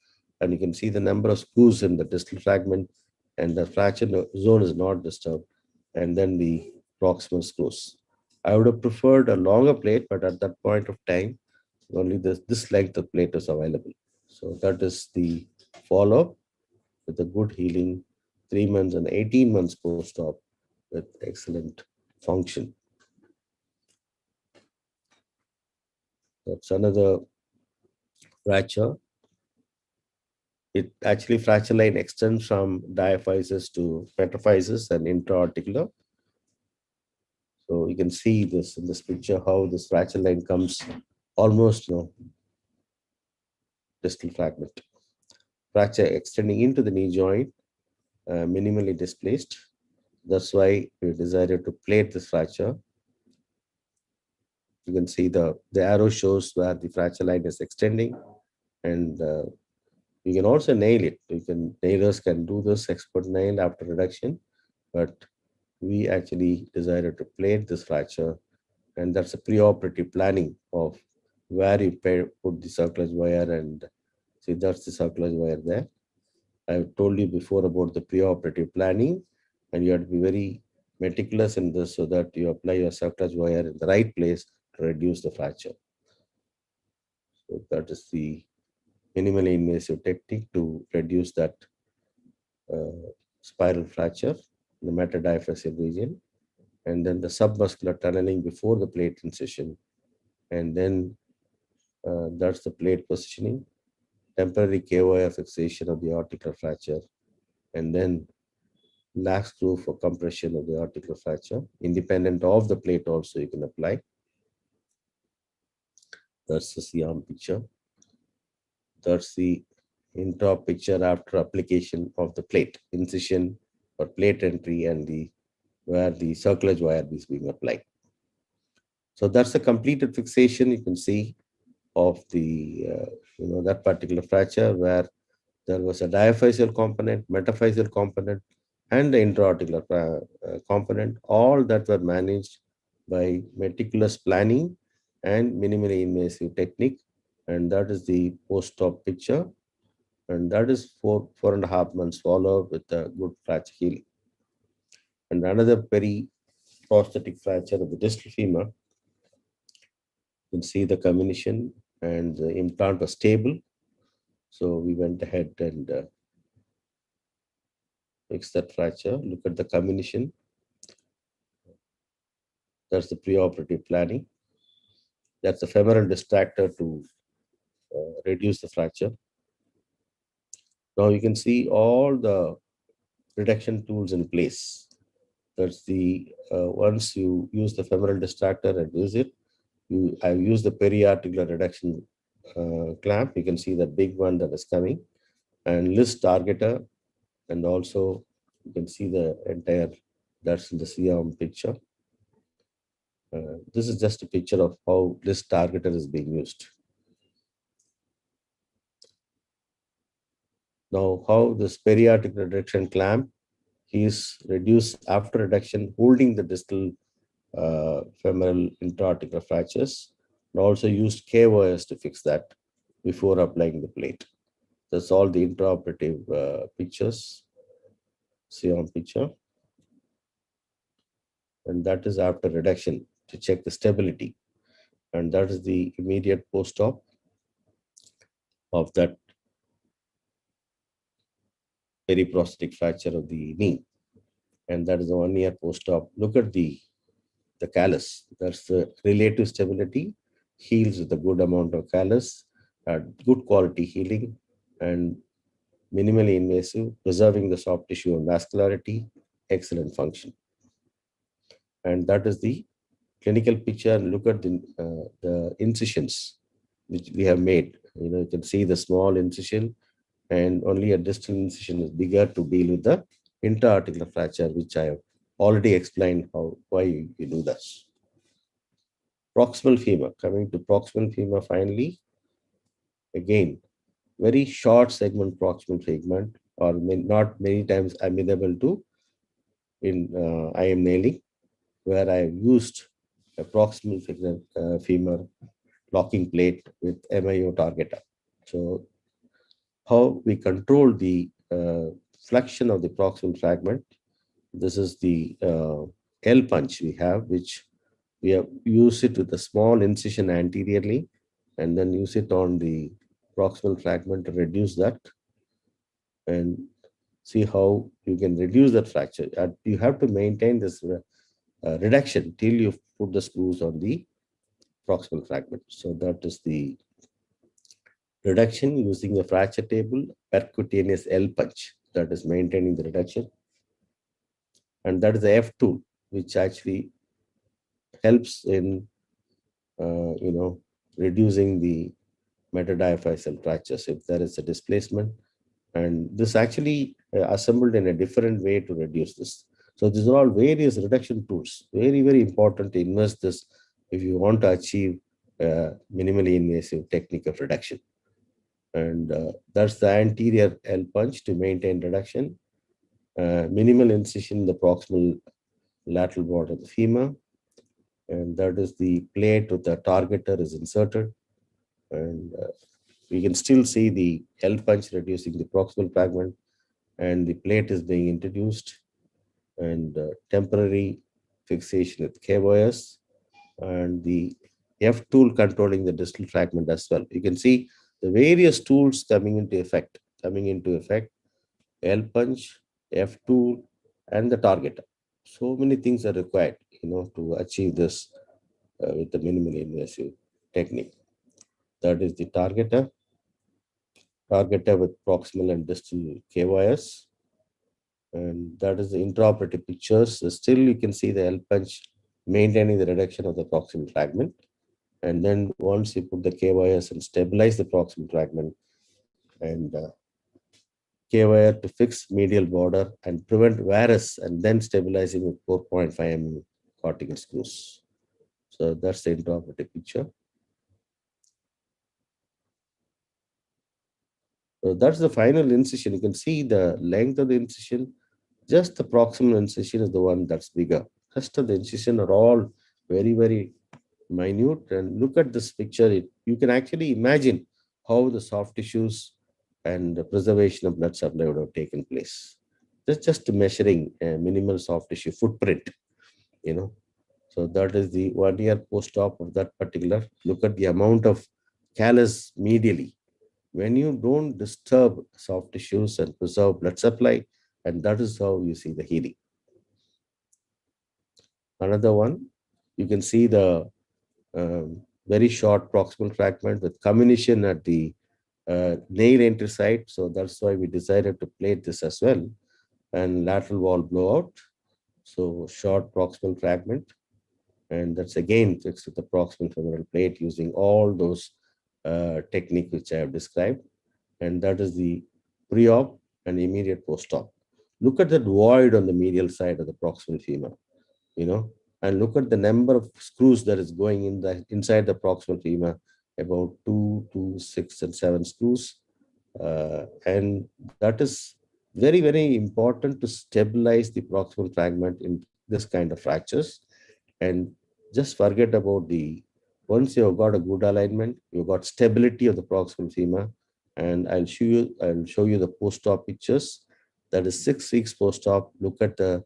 and you can see the number of screws in the distal fragment, and the fracture zone is not disturbed, and then the proximal screws. I would have preferred a longer plate, but at that point of time, only this length of plate is available. So that is the follow-up with a good healing 3 months and 18 months post-op with excellent function. That's another fracture it actually fracture line extends from diaphysis to metaphysis and intra-articular. So you can see this in this picture, how this fracture line comes almost, distal fragment. Fracture extending into the knee joint, minimally displaced. That's why we decided to plate this fracture. You can see the arrow shows where the fracture line is extending, and you can also nail it. Nailers can do this expert nail after reduction, but we actually decided to plate this fracture, and that's a preoperative planning of where you put the cerclage wire, and see that's the cerclage wire there. I've told you before about the preoperative planning, and you have to be very meticulous in this so that you apply your cerclage wire in the right place to reduce the fracture. So that is the minimally invasive technique to reduce that spiral fracture in the metadiaphyseal region, and then the submuscular tunneling before the plate incision, and then that's the plate positioning, temporary KOI fixation of the articular fracture, and then lax screw for compression of the articular fracture. Independent of the plate also you can apply. That's the C-arm picture. That's the intra picture after application of the plate incision or plate entry, and where the cerclage wire is being applied. So that's the completed fixation you can see of the that particular fracture, where there was a diaphyseal component, metaphyseal component, and the intra-articular component, all that were managed by meticulous planning and minimally invasive technique. And that is the post-op picture. And that is 4.5 months follow-up with a good fracture healing. And another very prosthetic fracture of the distal femur. You can see the comminution and the implant was stable. So we went ahead and fixed that fracture. Look at the comminution. That's the preoperative planning. That's the femoral distractor to reduce the fracture. Now you can see all the reduction tools in place. That's the once you use the femoral distractor and use it, I've used the periarticular reduction clamp. You can see the big one that is coming, and list targeter, and also you can see the entire, that's in the C-arm picture. This is just a picture of how list targeter is being used. Now, how this periarticular reduction clamp is reduced after reduction, holding the distal femoral intra-articular fractures, and also used K-wires to fix that before applying the plate. That's all the intraoperative pictures. See on picture. And that is after reduction to check the stability. And that is the immediate post-op of that periprosthetic fracture of the knee. And that is the 1 year post-op. Look at the callus. That's the relative stability. Heals with a good amount of callus, good quality healing, and minimally invasive, preserving the soft tissue and vascularity, excellent function. And that is the clinical picture. Look at the incisions which we have made. You can see the small incision, and only a distal incision is bigger to deal with the intra-articular fracture, which I have already explained why you do this. Proximal femur. Coming to proximal femur finally. Again, very short segment proximal segment, or not many times I'm able to I am nailing, where I have used a proximal femur locking plate with MIO targeter. So how we control the flexion of the proximal fragment. This is the L punch we have, which we have used it with a small incision anteriorly, and then use it on the proximal fragment to reduce that, and see how you can reduce that fracture. You have to maintain this reduction till you put the screws on the proximal fragment. So that is the reduction using a fracture table, percutaneous L punch, that is maintaining the reduction. And that is the F tool, which actually helps in, reducing the metadiaphyseal fractures if there is a displacement. And this actually assembled in a different way to reduce this. So these are all various reduction tools. Very, very important to invest this if you want to achieve minimally invasive technique of reduction. And that's the anterior L punch to maintain reduction. Minimal incision in the proximal lateral border of the femur. And that is the plate with the targeter is inserted. And we can still see the L punch reducing the proximal fragment, and the plate is being introduced, and temporary fixation with KOS, and the F tool controlling the distal fragment as well. You can see the various tools coming into effect. L punch, F tool, and the targeter. So many things are required, to achieve this with the minimally invasive technique. That is the targeter with proximal and distal KOS. And that is the intraoperative pictures. Still, you can see the L punch maintaining the reduction of the proximal fragment. And then once you put the KOS and stabilize the proximal fragment, and KOR to fix medial border and prevent varus, and then stabilizing with 4.5 mm cortical screws. So that's the intraoperative picture. So that's the final incision. You can see the length of the incision. Just the proximal incision is the one that's bigger. Rest of the incision are all very, very minute. And look at this picture. You can actually imagine how the soft tissues and the preservation of blood supply would have taken place. That's just measuring a minimal soft tissue footprint, So that is the 1 year post-op of that particular. Look at the amount of callus medially. When you don't disturb soft tissues and preserve blood supply, and that is how you see the healing. Another one, you can see the very short proximal fragment with comminution at the nail entry site. So that's why we decided to plate this as well. And lateral wall blowout. So short proximal fragment. And that's again fixed with the proximal femoral plate using all those techniques which I have described. And that is the pre-op and immediate post-op. Look at that void on the medial side of the proximal femur, and look at the number of screws that is going inside the proximal femur, about 2, 6, and 7 screws. And that is very, very important to stabilize the proximal fragment in this kind of fractures. And just forget about once you've got a good alignment, you've got stability of the proximal femur. And I'll show you the post-op pictures. That is 6 weeks post-op. Look at the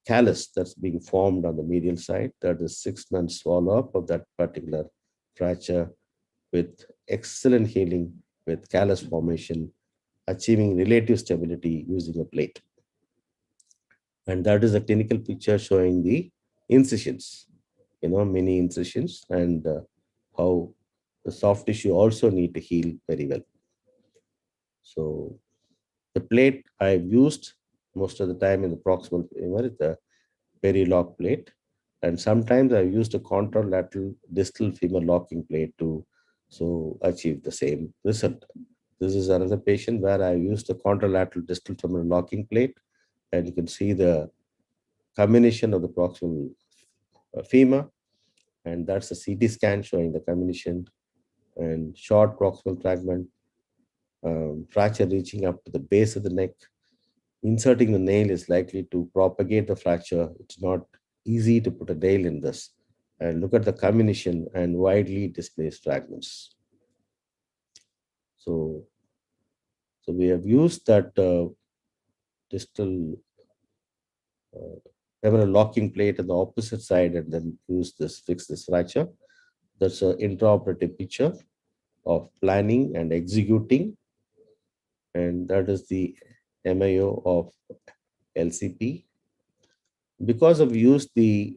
callus that's being formed on the medial side. That is 6 months follow-up of that particular fracture with excellent healing, with callus formation, achieving relative stability using a plate. And that is a clinical picture showing the incisions, many incisions, and how the soft tissue also need to heal very well. So the plate I've used most of the time in the proximal femur is the peri-lock plate. And sometimes I've used a contralateral distal femur locking plate to achieve the same result. This is another patient where I used the contralateral distal femur locking plate, and you can see the comminution of the proximal femur, and that's a CT scan showing the comminution and short proximal fragment, fracture reaching up to the base of the neck. Inserting the nail is likely to propagate the fracture. It's not easy to put a nail in this. And look at the comminution and widely displaced fragments. So we have used that distal femoral locking plate on the opposite side, and then fix this fracture. That's an intraoperative picture of planning and executing. And that is the MIO of LCP. Because of use the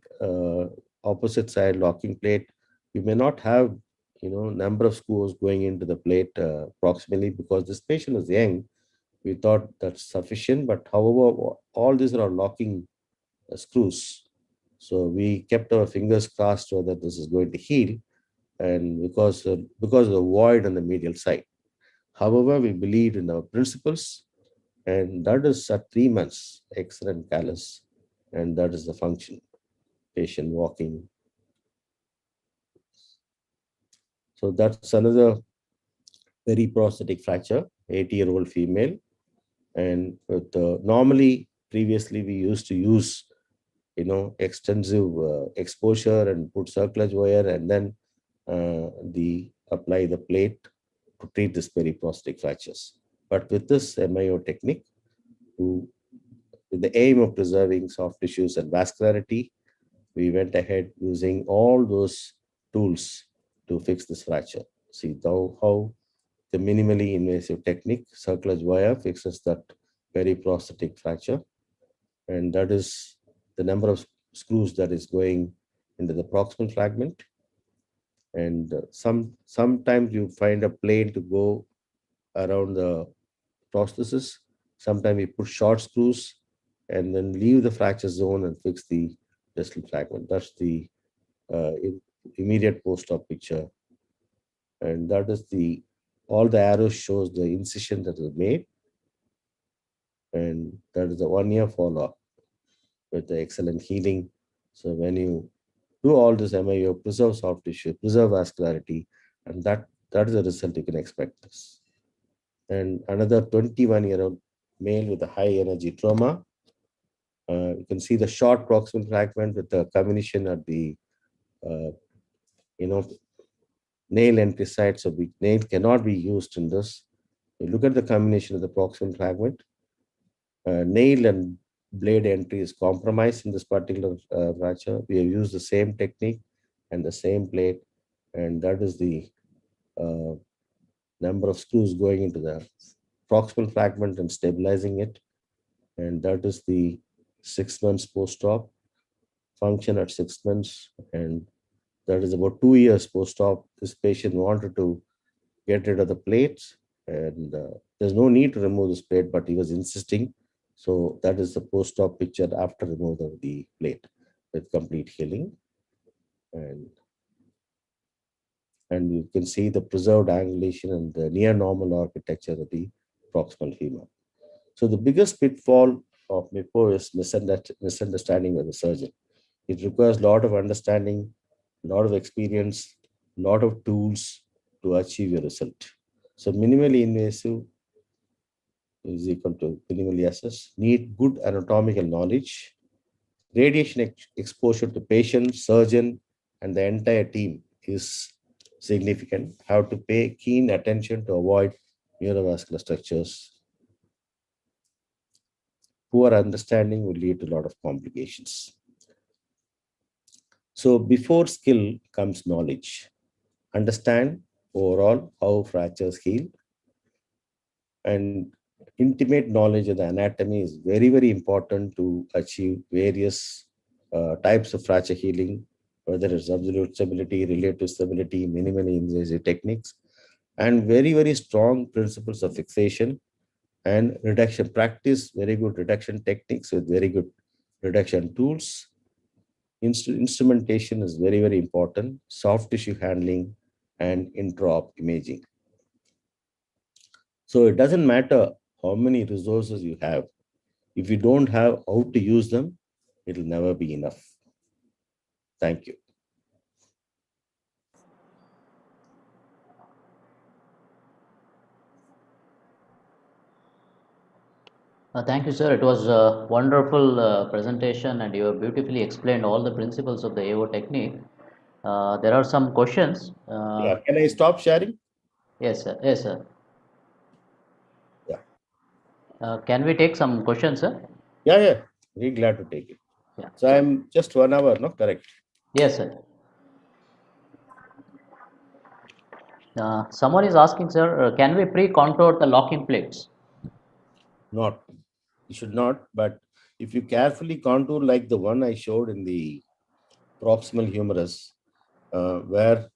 opposite side locking plate, you may not have number of screws going into the plate proximally. Because this patient was young, we thought that's sufficient. But however, all these are locking screws. So we kept our fingers crossed whether this is going to heal, and because of the void on the medial side. However, we believed in our principles, and that is at 3 months, excellent callus, and that is the function. Patient walking. So that's another periprosthetic fracture, 80-year-old female. And with normally, previously we used to use, extensive exposure and put cerclage wire, and then apply the plate to treat this periprosthetic fractures. But with this MIO technique, with the aim of preserving soft tissues and vascularity, we went ahead using all those tools to fix this fracture. See how the minimally invasive technique, cerclage wire, fixes that periprosthetic fracture. And that is the number of screws that is going into the proximal fragment. And sometimes you find a plane to go around the prosthesis. Sometimes we put short screws and then leave the fracture zone and fix the distal fragment. That's the immediate post-op picture. And that is all the arrows shows the incision that is made. And that is the 1-year follow-up with the excellent healing. So when you do all this MIO, preserve soft tissue, preserve vascularity, and that is the result you can expect this. And another 21-year-old male with a high energy trauma. You can see the short proximal fragment with the comminution at the nail entry site. So nail cannot be used in this. You look at the combination of the proximal fragment. Nail and blade entry is compromised in this particular fracture. We have used the same technique and the same plate, and that is the number of screws going into the proximal fragment and stabilizing it. And that is the 6 months post-op function at 6 months. And that is about 2 years post-op. This patient wanted to get rid of the plates, and there's no need to remove this plate, but he was insisting. So that is the post-op picture after removal of the plate with complete healing. And you can see the preserved angulation and the near normal architecture of the proximal femur. So the biggest pitfall of MIPO is misunderstanding by the surgeon. It requires a lot of understanding, a lot of experience, a lot of tools to achieve your result. So minimally invasive is equal to minimally assessed. Need good anatomical knowledge. Radiation exposure to patient, surgeon, and the entire team is significant. Have to pay keen attention to avoid neurovascular structures. Poor understanding will lead to a lot of complications. So before skill comes knowledge. Understand overall how fractures heal, and intimate knowledge of the anatomy is very, very important to achieve various types of fracture healing, whether it's absolute stability, relative stability, minimally invasive techniques, and very, very strong principles of fixation and reduction. Practice very good reduction techniques with very good reduction tools. Instrumentation is very, very important. Soft tissue handling and intra-op imaging. So it doesn't matter how many resources you have. If you don't have how to use them, it'll never be enough. Thank you. Thank you, sir. It was a wonderful presentation, and you have beautifully explained all the principles of the AO technique. There are some questions. Yeah, can I stop sharing? Yes, sir. Yes, sir. Yeah. Can we take some questions, sir? Yeah. Very glad to take it. Yeah. So I'm just 1 hour, no? Correct. Yes, sir. Someone is asking, sir, can we pre-contour the locking plates? Not. You should not. But if you carefully contour like the one I showed in the proximal humerus, where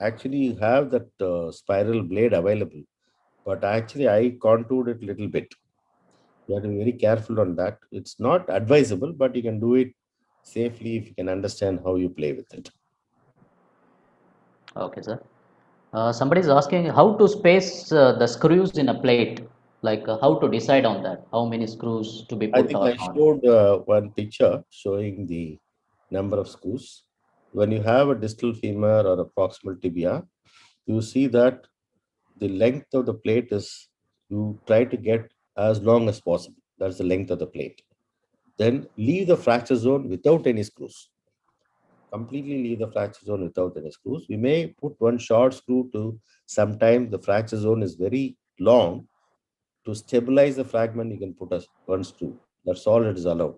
actually you have that spiral blade available, but actually I contoured it a little bit. You have to be very careful on that. It's not advisable, but you can do it safely if you can understand how you play with it. Okay, sir. Somebody is asking how to space the screws in a plate, like how to decide on that, how many screws to be I put think or I not. showed one picture showing the number of screws. When you have a distal femur or a proximal tibia, you see that the length of the plate is, you try to get as long as possible. That's the length of the plate. Then leave the fracture zone without any screws. Completely leave the fracture zone without any screws. We may put one short screw to, sometimes the fracture zone is very long. To stabilize the fragment, you can put one screw. That's all it is allowed.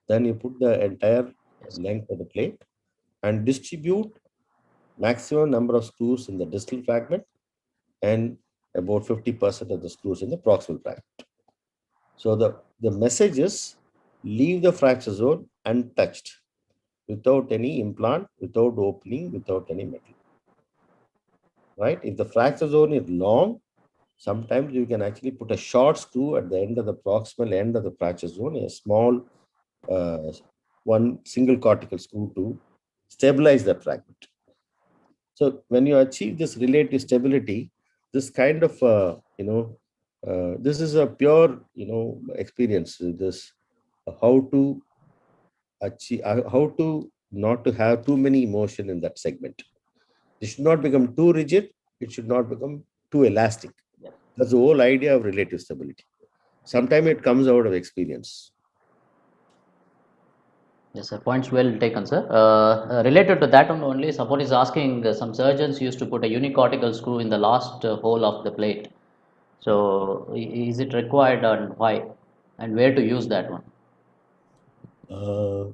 Then you put the entire Yes. length of the plate and distribute maximum number of screws in the distal fragment and about 50% of the screws in the proximal fragment. So the message is, leave the fracture zone untouched, without any implant, without opening, without any metal. Right? If the fracture zone is long, sometimes you can actually put a short screw at the end of the proximal end of the fracture zone, a small one single cortical screw to stabilize that fragment. So when you achieve this relative stability, this kind of this is a pure experience. This how to achieve, how to not to have too many emotion in that segment. It should not become too rigid. It should not become too elastic. Yeah. That's the whole idea of relative stability. Sometimes it comes out of experience. Yes, sir. Points well taken, sir. Related to that one only, someone is asking, some surgeons used to put a unicortical screw in the last hole of the plate. So, is it required and why? And where to use that one? Uh,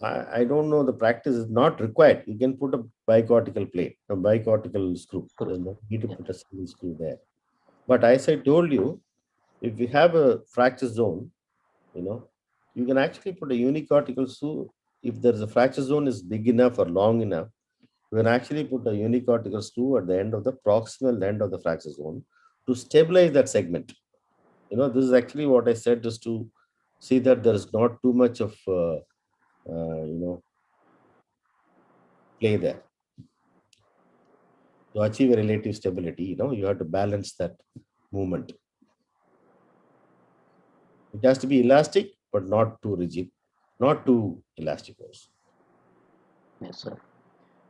I don't know. The practice is not required. You can put a bicortical plate, a bicortical screw. Screw. There's no need to Yeah. put a single screw there. But as I told you, if you have a fracture zone, you can actually put a unicortical screw. If there's a fracture zone is big enough or long enough, you can actually put a unicortical screw at the end of the proximal end of the fracture zone to stabilize that segment. This is actually what I said, is to see that there is not too much of play there. To achieve a relative stability, you have to balance that movement. It has to be elastic, but not too rigid, not too elastic also. Yes, sir.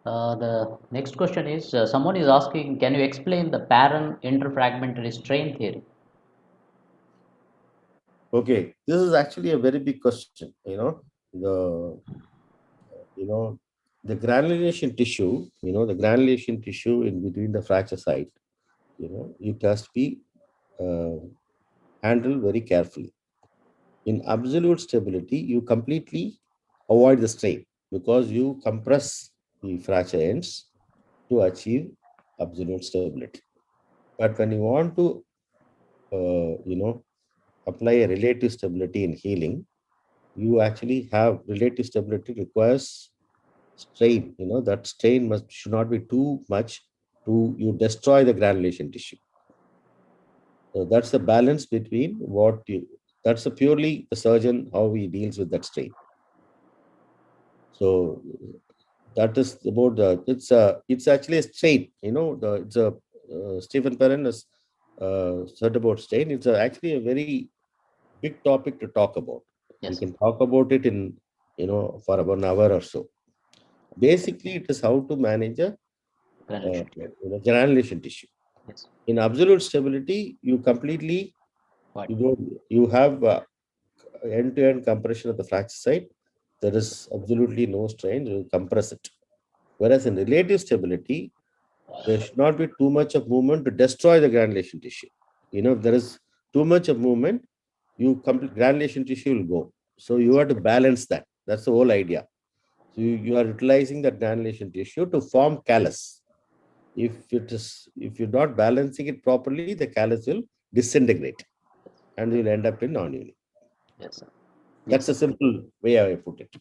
The next question is, someone is asking, can you explain the parent interfragmentary strain theory? Okay, this is actually a very big question. The you know the granulation tissue, the granulation tissue in between the fracture site, it has to be uh, handled very carefully. In absolute stability, you completely avoid the strain because you compress the fracture ends to achieve absolute stability. But when you want to, apply a relative stability in healing, you actually have relative stability requires strain. That strain should not be too much to you destroy the granulation tissue. So that's the balance between that's a purely the surgeon how he deals with that strain. So that is about it's actually a strain. It's a Stephen Perrin has said about strain. It's actually a very big topic to talk about. We Yes, sir. can talk about it in for about an hour or so. Basically, it is how to manage a Granulation. granulation tissue. Yes. In absolute stability, you completely What? you have end-to-end compression of the fracture site. There is absolutely no strain. You compress it. Whereas in relative stability, there should not be too much of movement to destroy the granulation tissue. If there is too much of movement, granulation tissue will go. So you have to balance that. That's the whole idea. So you are utilizing that granulation tissue to form callus. If you're not balancing it properly, the callus will disintegrate and you'll end up in non-healing. Yes, sir. That's Yes, a sir. simple way I put it.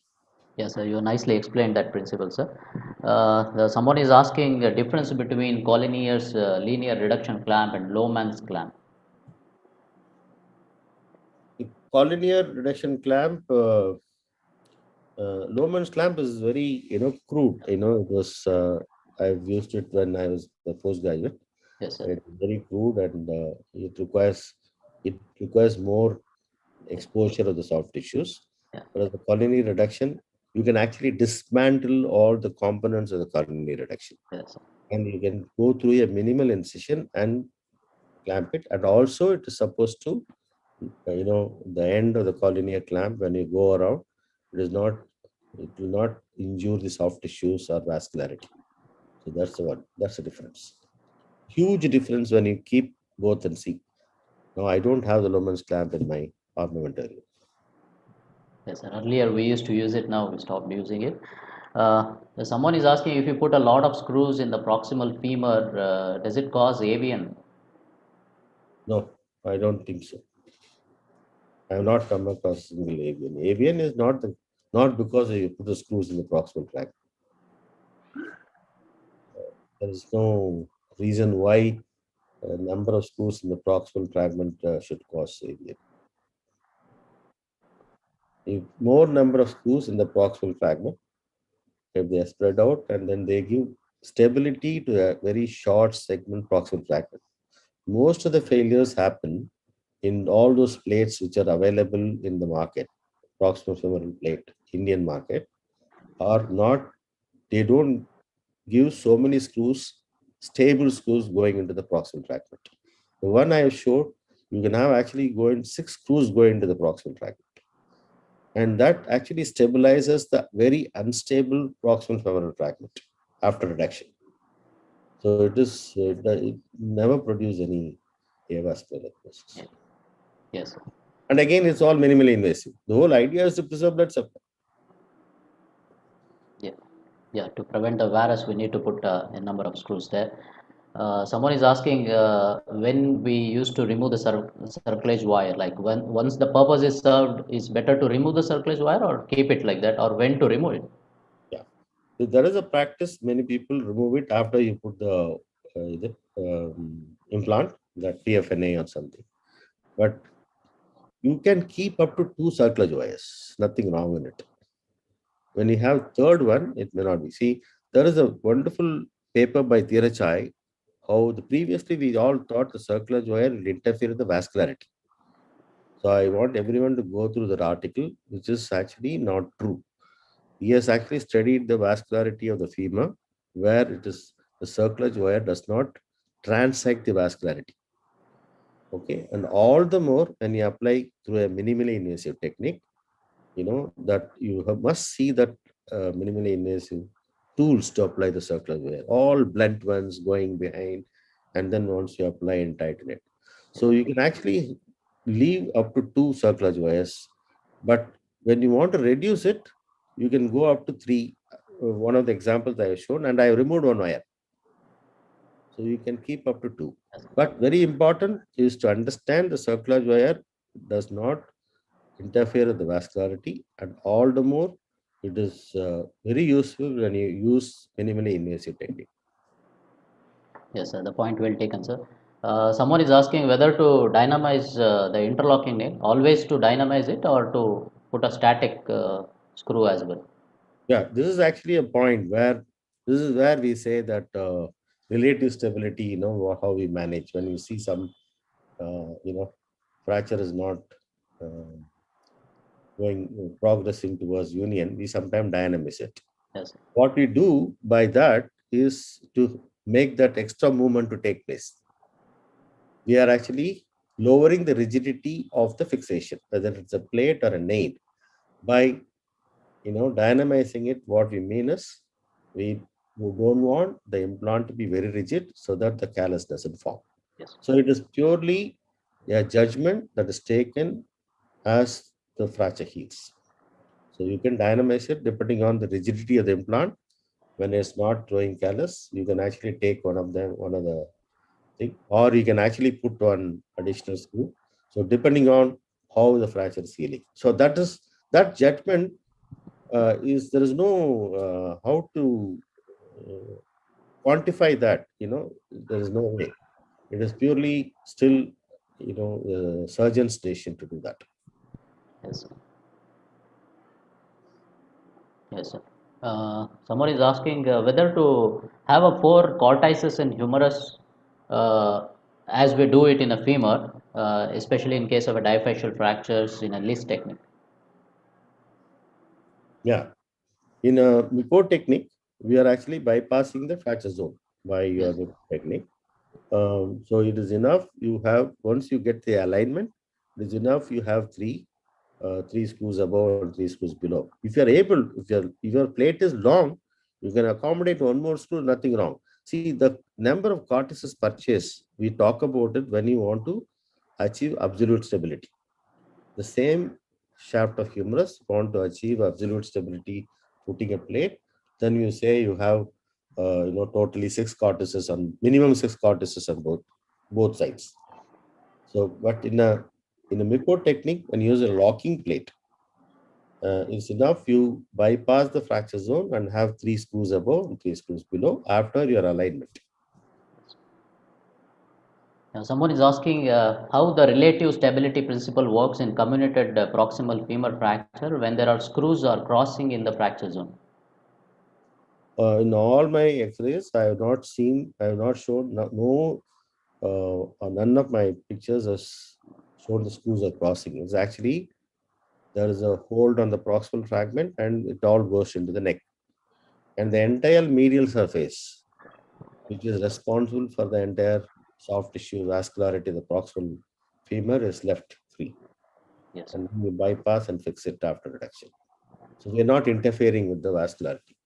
Yes, sir. You nicely explained that principle, sir. Someone is asking the difference between Collinear's linear reduction clamp and Lohmann's clamp. The collinear reduction clamp, Lohmann's clamp is very, crude. It was, I've used it when I was the postgraduate. Yes, sir. It's very crude and it requires more exposure of the soft tissues. Yeah. Whereas the collinear reduction, you can actually dismantle all the components of the collinear reduction. Yes, sir. And you can go through a minimal incision and clamp it. And also it is supposed to, the end of the collinear clamp, when you go around, it will not injure the soft tissues or vascularity. So that's the one. That's the difference. Huge difference when you keep both and see. Now I don't have the Lohmann's clamp in my armamentarium. Yes, sir. Earlier we used to use it, now we stopped using it. Someone is asking, if you put a lot of screws in the proximal femur, does it cause avian? No, I don't think so. I have not come across single avian. Avian is not because you put the screws in the proximal tract. There is no reason why a number of screws in the proximal fragment should cause avian. If more number of screws in the proximal fragment, if they are spread out and then they give stability to a very short segment proximal fragment. Most of the failures happen in all those plates which are available in the market, proximal femoral plate, Indian market, are not, they don't give so many screws, stable screws going into the proximal fragment. The one I have showed, you can have actually 6 screws going into the proximal fragment. And that actually stabilizes the very unstable proximal femoral fragment after reduction. So it never produces any avascular necrosis. Yes, sir. And again, it's all minimally invasive. The whole idea is to preserve blood supply. Yeah, to prevent the virus, we need to put a number of screws there. Someone is asking when we used to remove the cerclage wire, like once the purpose is served, is better to remove the cerclage wire or keep it like that, or when to remove it? Yeah. So there is a practice, many people remove it after you put the implant, that PFNA or something. But you can keep up to 2 cerclage wires, nothing wrong in it. When you have third one, it may not be. See, there is a wonderful paper by Tirachai, how previously we all thought the cerclage wire will interfere with the vascularity. So I want everyone to go through that article, which is actually not true. He has actually studied the vascularity of the femur, where it is the cerclage wire does not transect the vascularity. Okay, and all the more when you apply through a minimally invasive technique, that you must see that minimally invasive tools to apply the cerclage wire, all blunt ones going behind, and then once you apply and tighten it. So you can actually leave up to 2 cerclage wires, but when you want to reduce it, you can go up to 3. One of the examples I have shown, and I have removed 1 wire. So you can keep up to 2. But very important is to understand the cerclage wire does not interfere with the vascularity, and all the more it is very useful when you use minimally invasive technique. Yes, sir. The point well taken, sir. Someone is asking whether to dynamize the interlocking nail, always to dynamize it or to put a static screw as well. Yeah, this is actually a point where we say that relative stability, how we manage when you see some, fracture is not progressing towards union, we sometimes dynamize it. Yes, sir. What we do by that is to make that extra movement to take place. We are actually lowering the rigidity of the fixation, whether it's a plate or a nail. By dynamizing it, what we mean is we don't want the implant to be very rigid so that the callus doesn't form. Yes. So it is purely a judgment that is taken as the fracture heals. So you can dynamize it depending on the rigidity of the implant. When it's not throwing callus, you can actually take one of the thing, or you can actually put one additional screw. So depending on how the fracture is healing. So that judgment is there is no how to quantify that. There is no way. It is purely still, the surgeon's decision to do that. Yes, sir. Yes, sir. Someone is asking whether to have a 4 cortices in humerus as we do it in a femur, especially in case of a diaphyseal fractures in a list technique. Yeah. In a MIPO technique, we are actually bypassing the fracture zone by your Yes. MIPO technique. So it is enough. You have, once you get the alignment, it is enough. You have three screws above and 3 screws below. If you are able, if your plate is long, you can accommodate 1 more screw, nothing wrong. See, the number of cortices purchased, we talk about it when you want to achieve absolute stability. The same shaft of humerus want to achieve absolute stability, putting a plate, then you say you have totally 6 cortices on minimum 6 cortices on both sides. So, but in a MIPO technique, when you use a locking plate, it's enough you bypass the fracture zone and have 3 screws above and 3 screws below after your alignment. Someone is asking how the relative stability principle works in comminuted proximal femur fracture when there are screws or crossing in the fracture zone. In all my X-rays, I have not shown none of my pictures has shown the screws are crossing. It's actually, there is a hold on the proximal fragment and it all goes into the neck. And the entire medial surface, which is responsible for the entire soft tissue vascularity of the proximal femur, is left free. Yes. And you bypass and fix it after reduction. So we are not interfering with the vascularity.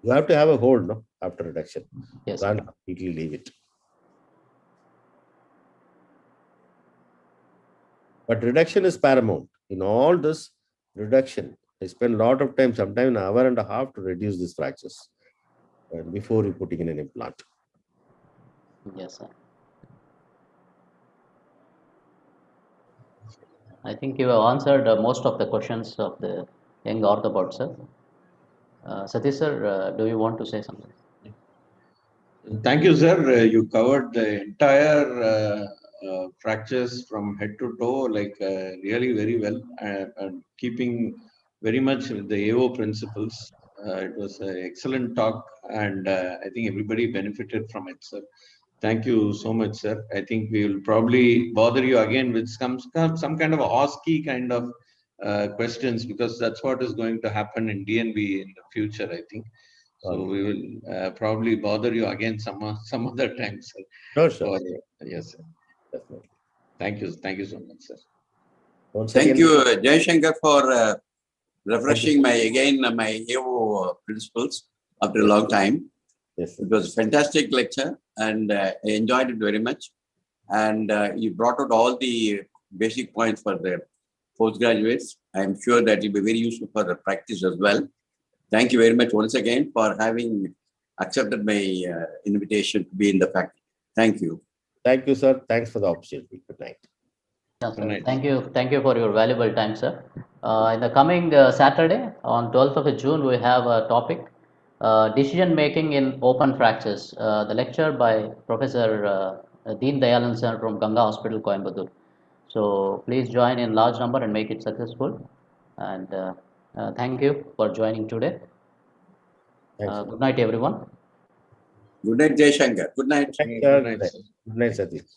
You have to have a hold after reduction. Yes. You can't completely leave it. But reduction is paramount. In all this reduction, I spend a lot of time, sometimes an hour and a half to reduce these fractures before you putting in an implant. Yes, sir. I think you have answered most of the questions of the young orthopod, sir. Satish, sir, do you want to say something? Thank you, sir. You covered the entire fractures from head to toe, like really very well, and keeping very much with the AO principles. It was an excellent talk, and I think everybody benefited from it, sir. Thank you so much, sir. I think we will probably bother you again with some kind of a OSCE kind of questions, because that's what is going to happen in DNB in the future, I think. So we will probably bother you again some other time, sir. Sure. Yes, sir. Definitely. Thank you so much, sir. Thank you, Jayashankar, for refreshing my AO principles after a long time. Yes, it was a fantastic lecture, and I enjoyed it very much. And you brought out all the basic points for the postgraduates. I'm sure that it will be very useful for the practice as well. Thank you very much once again for having accepted my invitation to be in the faculty. Thank you. Thank you, sir. Thanks for the opportunity. Good night. Yes, sir. Thank you for your valuable time, sir. In the coming Saturday, on 12th of June, we have a topic, decision making in open fractures. The lecture by Professor Deen Dayalan sir from Ganga Hospital, Coimbatore. So please join in large number and make it successful. And thank you for joining today. Good night, everyone. Good night, Jayashankar. Good night. Good night, Satish.